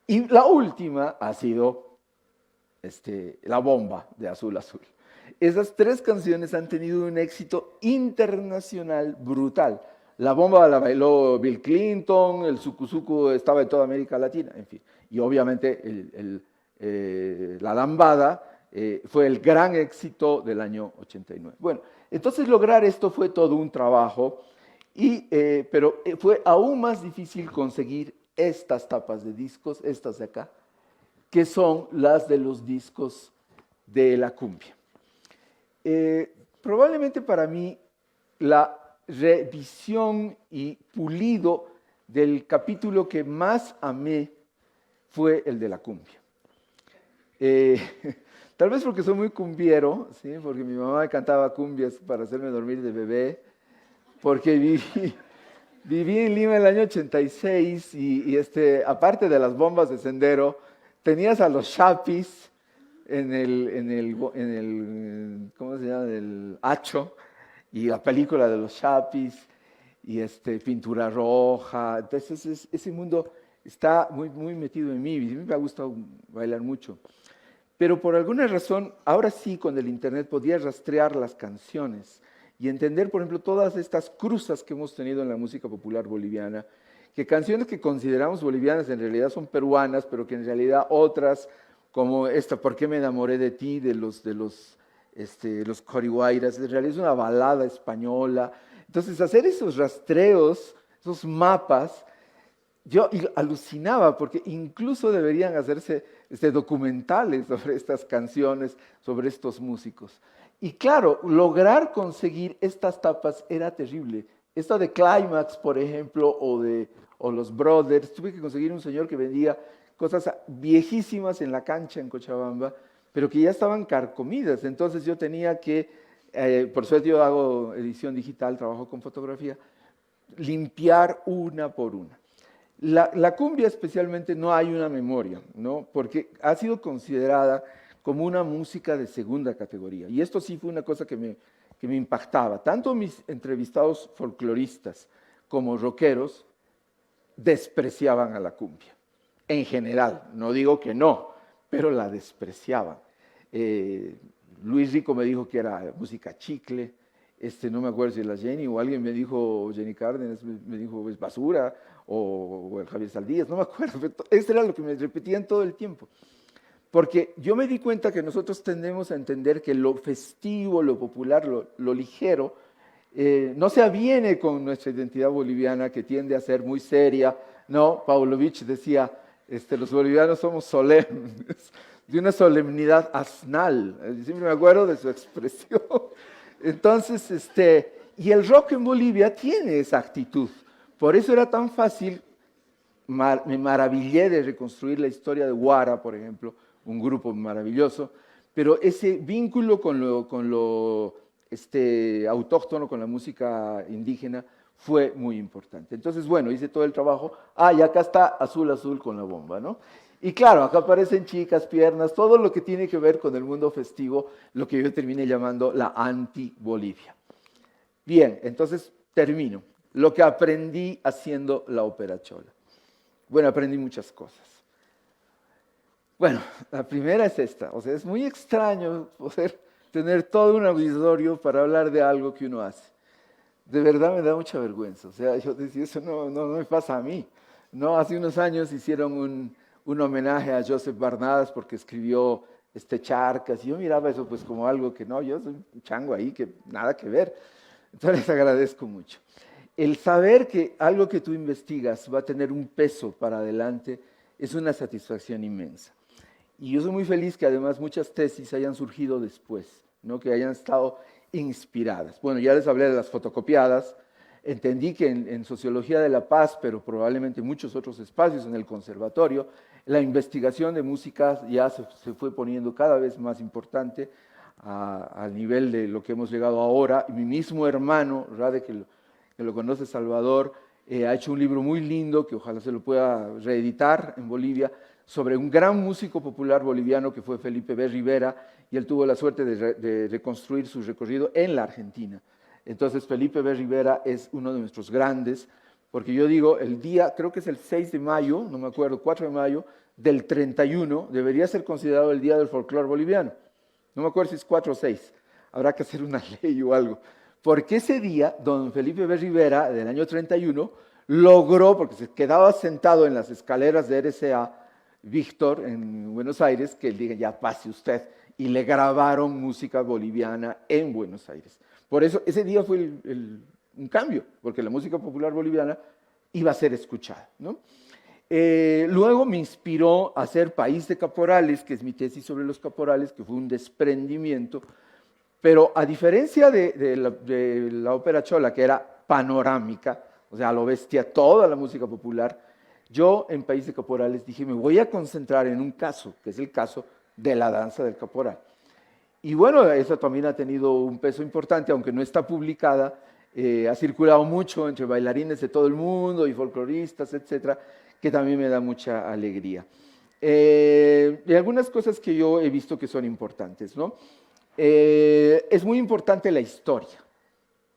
Y la última ha sido La Bomba, de Azul Azul. Esas 3 canciones han tenido un éxito internacional brutal. La Bomba la bailó Bill Clinton, el Sucu Sucu estaba en toda América Latina, en fin. Y obviamente la lambada fue el gran éxito del año 89. Bueno, entonces lograr esto fue todo un trabajo, pero fue aún más difícil conseguir estas tapas de discos, estas de acá, que son las de los discos de la cumbia. Probablemente para mí la revisión y pulido del capítulo que más amé fue el de la cumbia. Tal vez porque soy muy cumbiero, ¿sí? Porque mi mamá me cantaba cumbias para hacerme dormir de bebé, porque viví en Lima el año 86 y aparte de las bombas de sendero, tenías a los chapis en el ¿cómo se llama? El Hacho, y la película de los chapis, y Pintura Roja. Entonces ese mundo está muy, muy metido en mí, y a mí me ha gustado bailar mucho. Pero por alguna razón, ahora sí, con el internet podía rastrear las canciones y entender, por ejemplo, todas estas cruzas que hemos tenido en la música popular boliviana, que canciones que consideramos bolivianas en realidad son peruanas, pero que en realidad otras, como esta ¿Por qué me enamoré de ti?, de los Corihuayras, en realidad es una balada española. Entonces, hacer esos rastreos, esos mapas, yo alucinaba, porque incluso deberían hacerse documentales sobre estas canciones, sobre estos músicos. Y claro, lograr conseguir estas tapas era terrible. Esta de Climax, por ejemplo, o los Brothers, tuve que conseguir un señor que vendía cosas viejísimas en la cancha en Cochabamba, pero que ya estaban carcomidas. Entonces yo tenía que, por suerte yo hago edición digital, trabajo con fotografía, limpiar una por una. La cumbia especialmente no hay una memoria, ¿no? Porque ha sido considerada como una música de segunda categoría. Y esto sí fue una cosa que me impactaba. Tanto mis entrevistados folcloristas como rockeros despreciaban a la cumbia. En general, no digo que no, pero la despreciaban. Luis Rico me dijo que era música chicle, no me acuerdo si la Jenny o alguien me dijo, Jenny Cárdenas me dijo es basura, o el Javier Saldías, no me acuerdo, pero esto era lo que me repetían todo el tiempo. Porque yo me di cuenta que nosotros tendemos a entender que lo festivo, lo popular, lo ligero, no se aviene con nuestra identidad boliviana, que tiende a ser muy seria, ¿no? Pavlovich decía, los bolivianos somos solemnes, de una solemnidad asnal, siempre me acuerdo de su expresión. Entonces, y el rock en Bolivia tiene esa actitud, por eso era tan fácil, me maravillé de reconstruir la historia de Guara, por ejemplo, un grupo maravilloso, pero ese vínculo con lo autóctono, con la música indígena, fue muy importante. Entonces, bueno, hice todo el trabajo. Y acá está Azul Azul con la bomba, ¿no? Y claro, acá aparecen chicas, piernas, todo lo que tiene que ver con el mundo festivo, lo que yo terminé llamando la anti-Bolivia. Bien, entonces termino. Lo que aprendí haciendo la ópera chola. Bueno, aprendí muchas cosas. Bueno, la primera es esta. O sea, es muy extraño poder tener todo un auditorio para hablar de algo que uno hace. De verdad me da mucha vergüenza. O sea, yo decía, eso no me pasa a mí. No, hace unos años hicieron un homenaje a Joseph Barnadas porque escribió Charcas, y yo miraba eso pues como algo que no, yo soy un chango ahí, que nada que ver. Entonces les agradezco mucho. El saber que algo que tú investigas va a tener un peso para adelante es una satisfacción inmensa. Y yo soy muy feliz que además muchas tesis hayan surgido después, ¿no? Que hayan estado inspiradas. Bueno, ya les hablé de las fotocopiadas, entendí que en Sociología de la Paz, pero probablemente en muchos otros espacios, en el conservatorio, la investigación de música ya se fue poniendo cada vez más importante al nivel de lo que hemos llegado ahora. Y mi mismo hermano, Rade, que lo conoce, Salvador, ha hecho un libro muy lindo, que ojalá se lo pueda reeditar en Bolivia, sobre un gran músico popular boliviano que fue Felipe B. Rivera, y él tuvo la suerte de reconstruir su recorrido en la Argentina. Entonces Felipe B. Rivera es uno de nuestros grandes, porque yo digo, el día, creo que es el 6 de mayo, no me acuerdo, 4 de mayo, del 31, debería ser considerado el Día del Folclore Boliviano. No me acuerdo si es 4 o 6, habrá que hacer una ley o algo. Porque ese día, don Felipe B. Rivera, del año 31, logró, porque se quedaba sentado en las escaleras de RCA, Víctor, en Buenos Aires, que él diga, ya pase usted, y le grabaron música boliviana en Buenos Aires. Por eso, ese día fue un cambio, porque la música popular boliviana iba a ser escuchada, ¿no? Luego me inspiró a hacer País de Caporales, que es mi tesis sobre los caporales, que fue un desprendimiento, pero a diferencia de la ópera chola, que era panorámica, o sea, a lo bestia, toda la música popular, yo en País de Caporales dije, me voy a concentrar en un caso, que es el caso de la danza del caporal. Y bueno, eso también ha tenido un peso importante, aunque no está publicada, ha circulado mucho entre bailarines de todo el mundo y folcloristas, etcétera, que también me da mucha alegría. Y algunas cosas que yo he visto que son importantes, ¿no? Es muy importante la historia,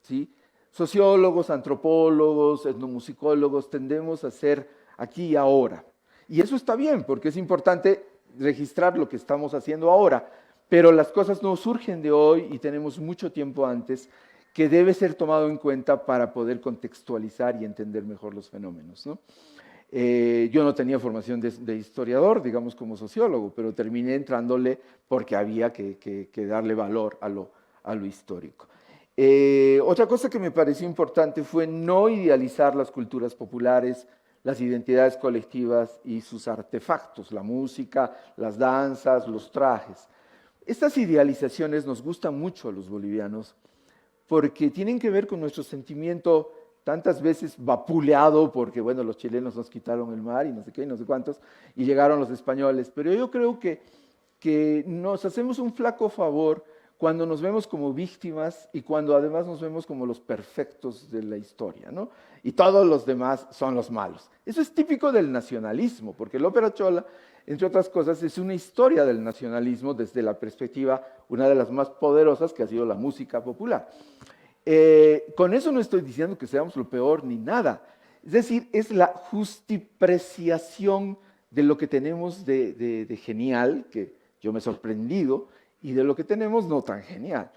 ¿sí? Sociólogos, antropólogos, etnomusicólogos tendemos a ser aquí y ahora. Y eso está bien, porque es importante registrar lo que estamos haciendo ahora, pero las cosas no surgen de hoy y tenemos mucho tiempo antes que debe ser tomado en cuenta para poder contextualizar y entender mejor los fenómenos, ¿no? Yo no tenía formación de historiador, digamos, como sociólogo, pero terminé entrándole porque había que darle valor a lo histórico. Otra cosa que me pareció importante fue no idealizar las culturas populares, las identidades colectivas y sus artefactos, la música, las danzas, los trajes. Estas idealizaciones nos gustan mucho a los bolivianos porque tienen que ver con nuestro sentimiento tantas veces vapuleado porque, bueno, los chilenos nos quitaron el mar y no sé qué, y no sé cuántos, y llegaron los españoles. Pero yo creo que nos hacemos un flaco favor cuando nos vemos como víctimas y cuando además nos vemos como los perfectos de la historia, ¿no? Y todos los demás son los malos. Eso es típico del nacionalismo, porque la ópera chola, entre otras cosas, es una historia del nacionalismo desde la perspectiva, una de las más poderosas que ha sido la música popular. Con eso no estoy diciendo que seamos lo peor ni nada. Es decir, es la justipreciación de lo que tenemos de genial, que yo me he sorprendido, y de lo que tenemos no tan genial.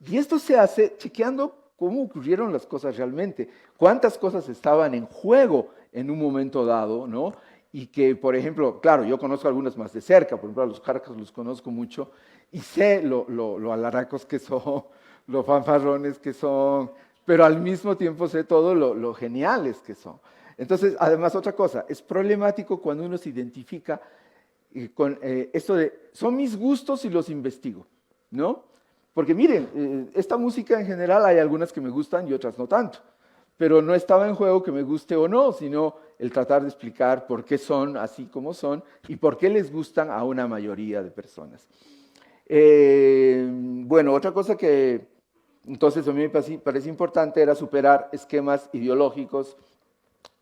Y esto se hace chequeando cómo ocurrieron las cosas realmente, cuántas cosas estaban en juego en un momento dado, ¿no? Y que, por ejemplo, claro, yo conozco algunas más de cerca, por ejemplo, a los carcas los conozco mucho, y sé lo alaracos que son, lo fanfarrones que son, pero al mismo tiempo sé todo lo geniales que son. Entonces, además, otra cosa, es problemático cuando uno se identifica con esto de, son mis gustos y los investigo, ¿no? Porque miren, esta música en general hay algunas que me gustan y otras no tanto, pero no estaba en juego que me guste o no, sino el tratar de explicar por qué son así como son y por qué les gustan a una mayoría de personas. Bueno, otra cosa que entonces a mí me parece importante era superar esquemas ideológicos,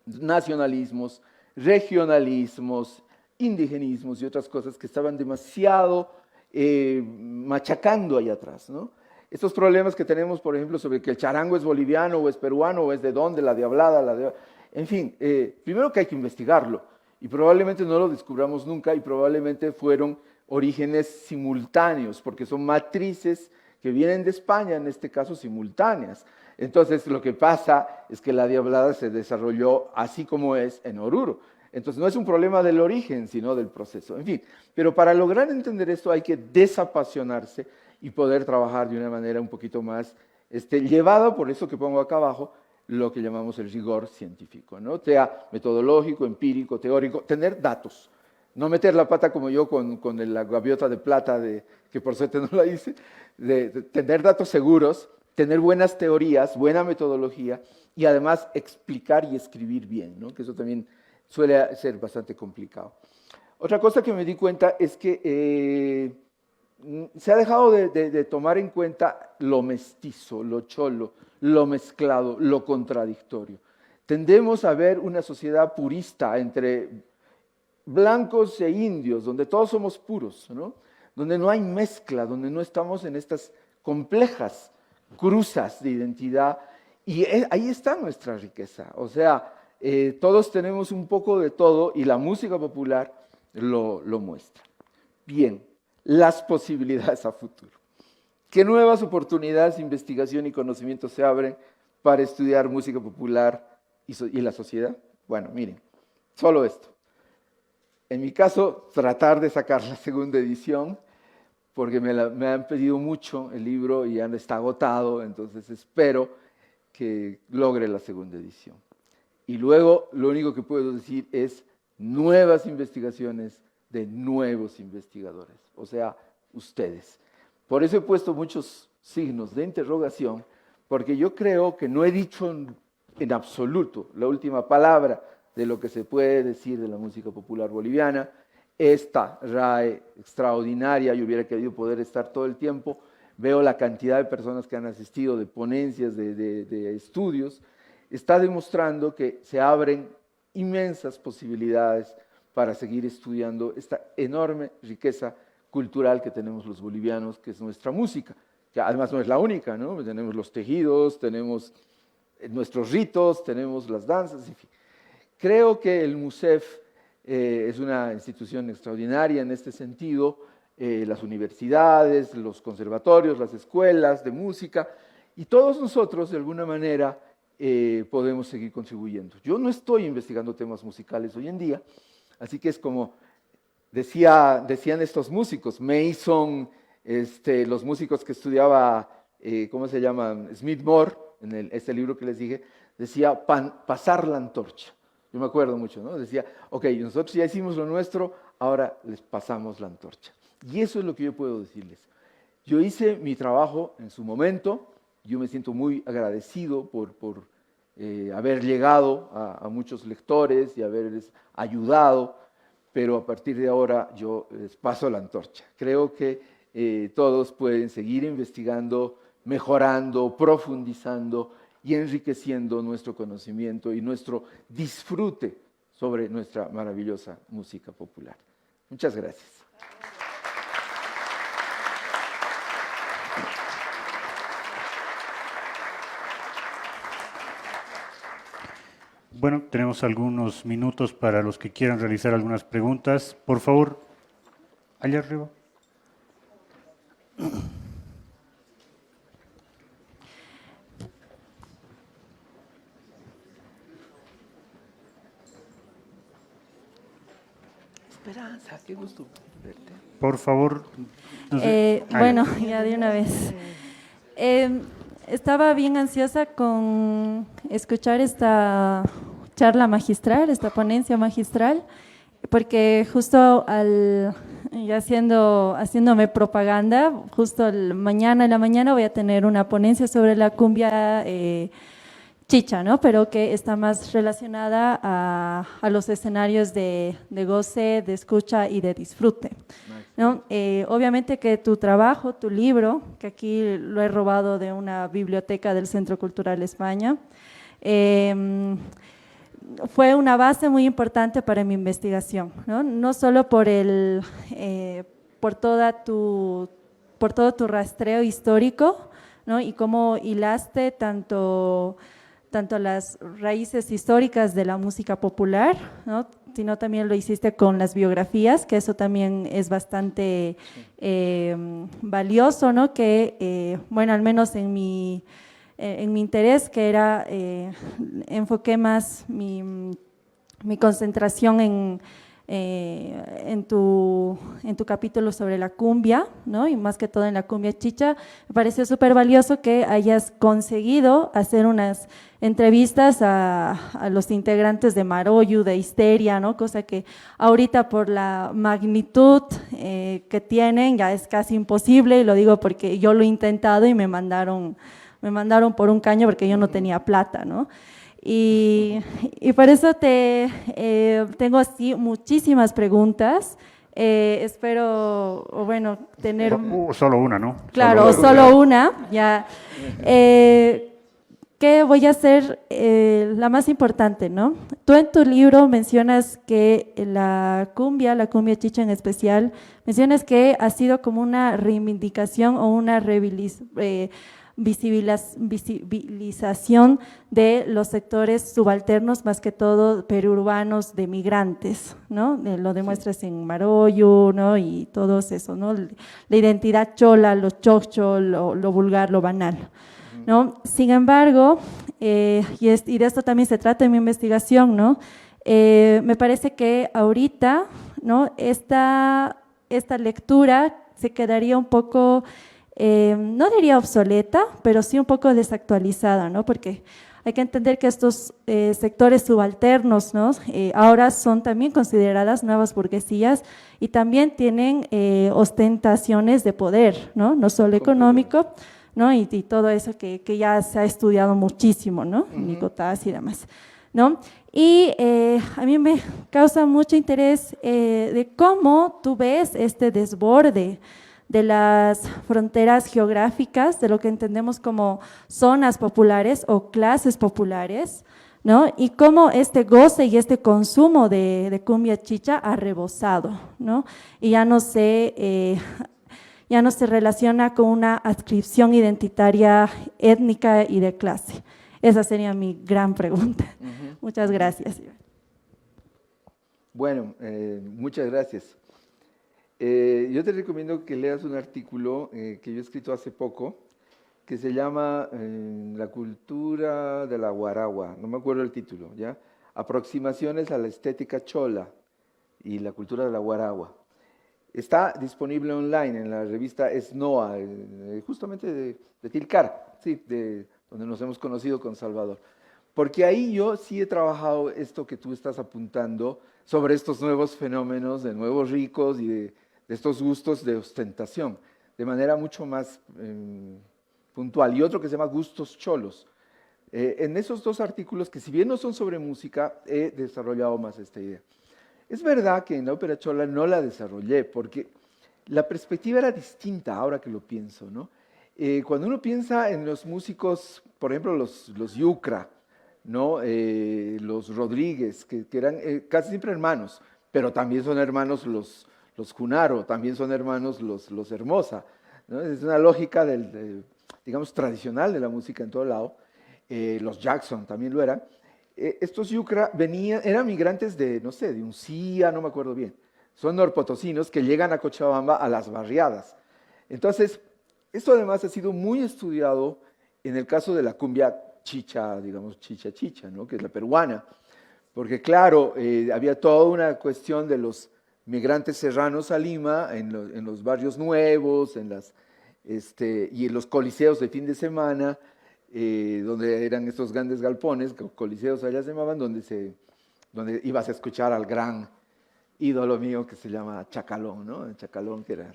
nacionalismos, regionalismos, indigenismos y otras cosas que estaban demasiado machacando ahí atrás, ¿no? Estos problemas que tenemos, por ejemplo, sobre que el charango es boliviano o es peruano o es de dónde, la diablada, en fin, primero que hay que investigarlo y probablemente no lo descubramos nunca y probablemente fueron orígenes simultáneos porque son matrices que vienen de España, en este caso simultáneas. Entonces lo que pasa es que la diablada se desarrolló así como es en Oruro. Entonces no es un problema del origen, sino del proceso. En fin, pero para lograr entender esto hay que desapasionarse y poder trabajar de una manera un poquito más llevada, por eso que pongo acá abajo, lo que llamamos el rigor científico, ¿no? Sea metodológico, empírico, teórico, tener datos. No meter la pata como yo con la gaviota de plata, que por suerte no la hice, de tener datos seguros, tener buenas teorías, buena metodología y además explicar y escribir bien, ¿no? Que eso también suele ser bastante complicado. Otra cosa que me di cuenta es que se ha dejado de tomar en cuenta lo mestizo, lo cholo, lo mezclado, lo contradictorio. Tendemos a ver una sociedad purista entre blancos e indios, donde todos somos puros, ¿no? Donde no hay mezcla, donde no estamos en estas complejas cruzas de identidad, y ahí está nuestra riqueza. O sea, todos tenemos un poco de todo y la música popular lo muestra. Bien, las posibilidades a futuro. ¿Qué nuevas oportunidades de investigación y conocimiento se abren para estudiar música popular y la sociedad? Bueno, miren, solo esto. En mi caso, tratar de sacar la segunda edición, porque me han pedido mucho el libro y ya está agotado, entonces espero que logre la segunda edición. Y luego, lo único que puedo decir es nuevas investigaciones de nuevos investigadores, o sea, ustedes. Por eso he puesto muchos signos de interrogación, porque yo creo que no he dicho en absoluto la última palabra de lo que se puede decir de la música popular boliviana. Esta RAE extraordinaria, yo hubiera querido poder estar todo el tiempo, veo la cantidad de personas que han asistido, de ponencias, de estudios, está demostrando que se abren inmensas posibilidades para seguir estudiando esta enorme riqueza cultural que tenemos los bolivianos, que es nuestra música, que además no es la única, ¿no? Tenemos los tejidos, tenemos nuestros ritos, tenemos las danzas, en fin. Creo que el MUSEF es una institución extraordinaria en este sentido, las universidades, los conservatorios, las escuelas de música, y todos nosotros, de alguna manera, podemos seguir contribuyendo. Yo no estoy investigando temas musicales hoy en día, así que es como decían estos músicos, Mason, los músicos que estudiaba, ¿cómo se llaman? Smith Moore, en este libro que les dije, decía pasar la antorcha. Yo me acuerdo mucho, ¿no? Decía, ok, nosotros ya hicimos lo nuestro, ahora les pasamos la antorcha. Y eso es lo que yo puedo decirles. Yo hice mi trabajo en su momento, yo me siento muy agradecido por haber llegado a muchos lectores y haberles ayudado, pero a partir de ahora yo les paso la antorcha. Creo que todos pueden seguir investigando, mejorando, profundizando y enriqueciendo nuestro conocimiento y nuestro disfrute sobre nuestra maravillosa música popular. Muchas gracias. Bueno, tenemos algunos minutos para los que quieran realizar algunas preguntas. Por favor, allá arriba. Esperanza, qué gusto verte. Por favor. No sé. Bueno, ya de una vez. Estaba bien ansiosa con escuchar esta charla magistral, esta ponencia magistral, porque justo ya haciéndome propaganda, justo mañana en la mañana voy a tener una ponencia sobre la cumbia chicha, ¿no? Pero que está más relacionada a los escenarios de goce, de escucha y de disfrute, ¿no? Obviamente que tu trabajo, tu libro, que aquí lo he robado de una biblioteca del Centro Cultural España, fue una base muy importante para mi investigación, ¿no? No solo por todo tu rastreo histórico, ¿no? Y cómo hilaste tanto las raíces históricas de la música popular, ¿no? Sino también lo hiciste con las biografías, que eso también es bastante valioso, ¿no? Que, bueno, al menos en mi interés, que era, enfoqué más mi concentración en tu capítulo sobre la cumbia, ¿no? Y más que todo en la cumbia chicha. Me pareció súper valioso que hayas conseguido hacer unas entrevistas a los integrantes de Maroyu, de Histeria, ¿no? Cosa que ahorita por la magnitud que tienen ya es casi imposible, y lo digo porque yo lo he intentado y me mandaron por un caño porque yo no tenía plata, ¿no? Y por eso tengo así muchísimas preguntas. Espero, bueno, tener… Solo una, ¿no? Claro, solo una, ya. ¿Qué voy a hacer? La más importante, ¿no? Tú en tu libro mencionas que la cumbia chicha en especial, mencionas que ha sido como una reivindicación o una visibilización de los sectores subalternos, más que todo periurbanos de migrantes, ¿no? Lo demuestras en Maroyu, ¿no? Y todo eso, ¿no? La identidad chola, lo chocho, lo vulgar, lo banal, ¿no? Sin embargo, y de esto también se trata en mi investigación, ¿no? Me parece que ahorita, ¿no? Esta lectura se quedaría un poco… no diría obsoleta, pero sí un poco desactualizada, ¿no? Porque hay que entender que estos sectores subalternos, ¿no? Ahora son también consideradas nuevas burguesías y también tienen ostentaciones de poder, ¿no? No solo económico, ¿no? Y todo eso que ya se ha estudiado muchísimo, ¿no? Nicotas y demás, ¿no? Y a mí me causa mucho interés de cómo tú ves este desborde de las fronteras geográficas, de lo que entendemos como zonas populares o clases populares, ¿no? Y cómo este goce y este consumo de cumbia chicha ha rebosado, ¿no? Y ya no se relaciona con una adscripción identitaria étnica y de clase. Esa sería mi gran pregunta. Muchas gracias. Bueno, muchas gracias. Yo te recomiendo que leas un artículo que yo he escrito hace poco, que se llama La cultura de la guaragua, no me acuerdo el título, ¿ya? Aproximaciones a la estética chola y la cultura de la guaragua. Está disponible online en la revista Esnoa, justamente de Tilcara, sí, donde nos hemos conocido con Salvador. Porque ahí yo sí he trabajado esto que tú estás apuntando sobre estos nuevos fenómenos de nuevos ricos y de estos gustos de ostentación, de manera mucho más puntual. Y otro que se llama Gustos Cholos. En esos dos artículos, que si bien no son sobre música, he desarrollado más esta idea. Es verdad que en la ópera chola no la desarrollé, porque la perspectiva era distinta ahora que lo pienso, ¿no? Cuando uno piensa en los músicos, por ejemplo, los Yucra, ¿no? Los Rodríguez, que eran casi siempre hermanos, pero también son hermanos los Junaro, también son hermanos los Hermosa, ¿no? Es una lógica digamos, tradicional de la música en todo lado. Los Jackson también lo eran. Estos Yucra eran migrantes de, no sé, de Uncía, no me acuerdo bien. Son norpotosinos que llegan a Cochabamba a las barriadas. Entonces, esto además ha sido muy estudiado en el caso de la cumbia chicha, digamos, chicha, ¿no? Que es la peruana. Porque claro, había toda una cuestión de los migrantes serranos a Lima, en los barrios nuevos, y en los coliseos de fin de semana, donde eran estos grandes galpones, coliseos allá se llamaban, donde ibas a escuchar al gran ídolo mío que se llama Chacalón, ¿no? Chacalón que era...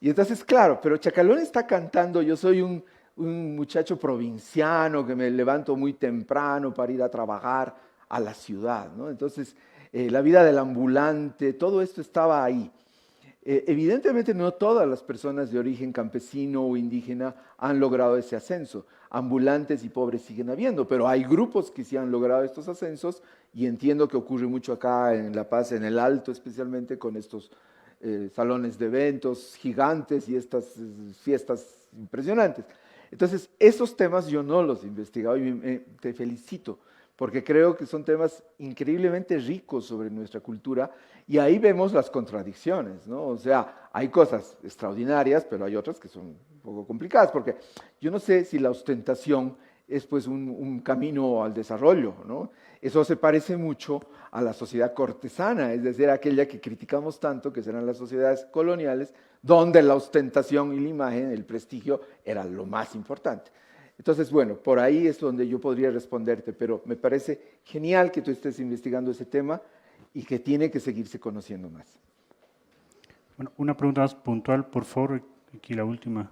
Y entonces, claro, pero Chacalón está cantando, yo soy un muchacho provinciano que me levanto muy temprano para ir a trabajar a la ciudad, ¿no? Entonces, la vida del ambulante, todo esto estaba ahí. Evidentemente no todas las personas de origen campesino o indígena han logrado ese ascenso. Ambulantes y pobres siguen habiendo, pero hay grupos que sí han logrado estos ascensos y entiendo que ocurre mucho acá en La Paz, en el Alto especialmente, con estos salones de eventos gigantes y estas fiestas impresionantes. Entonces, esos temas yo no los he investigado y te felicito, porque creo que son temas increíblemente ricos sobre nuestra cultura y ahí vemos las contradicciones, ¿no? O sea, hay cosas extraordinarias, pero hay otras que son un poco complicadas, porque yo no sé si la ostentación es pues un camino al desarrollo, ¿no? Eso se parece mucho a la sociedad cortesana, es decir, aquella que criticamos tanto, que serán las sociedades coloniales, donde la ostentación y la imagen, el prestigio, era lo más importante. Entonces, bueno, por ahí es donde yo podría responderte, pero me parece genial que tú estés investigando ese tema y que tiene que seguirse conociendo más. Bueno, una pregunta más puntual, por favor, aquí la última.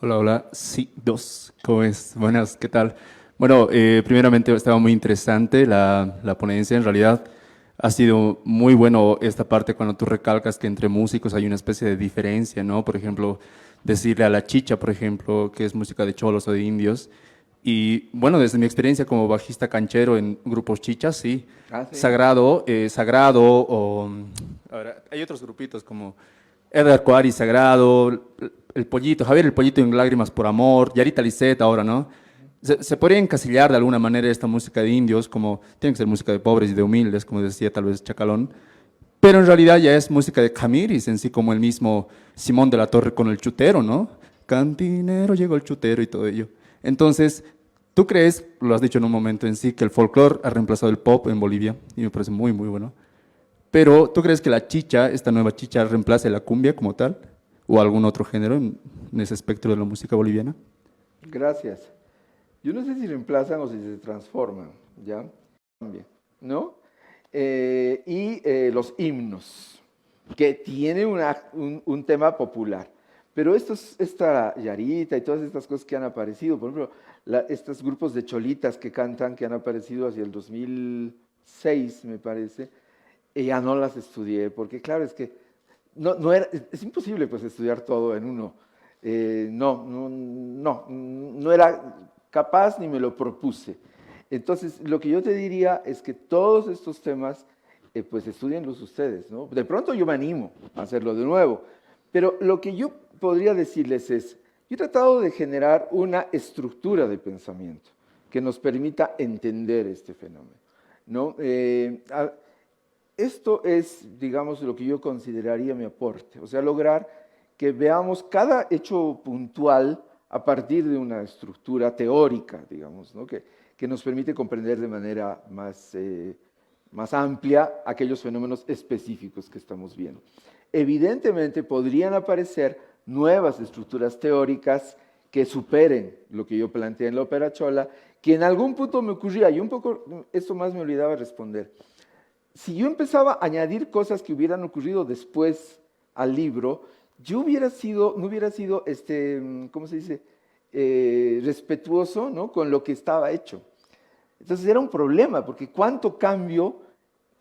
Hola, hola, sí, dos, ¿cómo es? Buenas, ¿qué tal? Bueno, primeramente estaba muy interesante la ponencia, en realidad ha sido muy bueno esta parte cuando tú recalcas que entre músicos hay una especie de diferencia, ¿no? Por ejemplo, decirle a la chicha, por ejemplo, que es música de cholos o de indios, y bueno, desde mi experiencia como bajista canchero en grupos chichas, sí, Sí. Sagrado, o... Ahora, hay otros grupitos como Edgar Coari, Sagrado, El Pollito, Javier El Pollito en Lágrimas por Amor, Yarita Lisset ahora, ¿no? Se podría encasillar de alguna manera esta música de indios, como tiene que ser música de pobres y de humildes, como decía tal vez Chacalón, pero en realidad ya es música de Camiris, en sí como el mismo Simón de la Torre con el chutero, ¿no? Cantinero, llegó el chutero y todo ello. Entonces, ¿tú crees, lo has dicho en un momento en sí, que el folclore ha reemplazado el pop en Bolivia? Y me parece muy, muy bueno. Pero, ¿tú crees que la chicha, esta nueva chicha, reemplace la cumbia como tal? ¿O algún otro género en ese espectro de la música boliviana? Gracias. Yo no sé si reemplazan o si se transforman, ¿ya? También, ¿no? Los himnos, que tiene un tema popular. Pero esta Yarita y todas estas cosas que han aparecido, por ejemplo, estos grupos de cholitas que cantan, que han aparecido hacia el 2006, me parece, ya no las estudié, porque claro, es que es imposible pues estudiar todo en uno. No era capaz ni me lo propuse. Entonces, lo que yo te diría es que todos estos temas, pues estudienlos ustedes, ¿no? De pronto yo me animo a hacerlo de nuevo, pero lo que yo podría decirles es, yo he tratado de generar una estructura de pensamiento que nos permita entender este fenómeno, ¿no? Esto es, digamos, lo que yo consideraría mi aporte, o sea, lograr que veamos cada hecho puntual a partir de una estructura teórica, digamos, ¿no? que nos permite comprender de manera más amplia aquellos fenómenos específicos que estamos viendo. Evidentemente podrían aparecer nuevas estructuras teóricas que superen lo que yo planteé en la ópera chola, que en algún punto me ocurría, y un poco esto más me olvidaba responder. Si yo empezaba a añadir cosas que hubieran ocurrido después al libro, yo no hubiera sido, ¿cómo se dice?, respetuoso, ¿no?, con lo que estaba hecho. Entonces era un problema, porque cuánto cambio,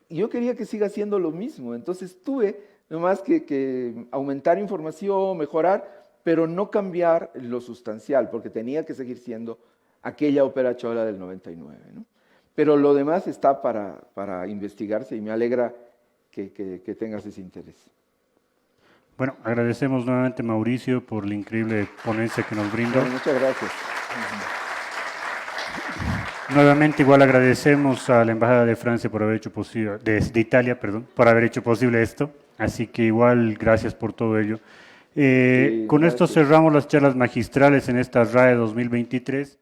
y yo quería que siga siendo lo mismo. Entonces tuve nomás que aumentar información, mejorar, pero no cambiar lo sustancial, porque tenía que seguir siendo aquella ópera chola del 99, ¿no? Pero lo demás está para investigarse y me alegra que tengas ese interés. Bueno, agradecemos nuevamente, Mauricio, por la increíble ponencia que nos brindó. Bueno, muchas gracias. Nuevamente igual agradecemos a la Embajada de Francia por haber hecho posible, de Italia, perdón, por haber hecho posible esto. Así que igual gracias por todo ello. Sí, Con esto gracias. cerramos las charlas magistrales en esta RAE 2023.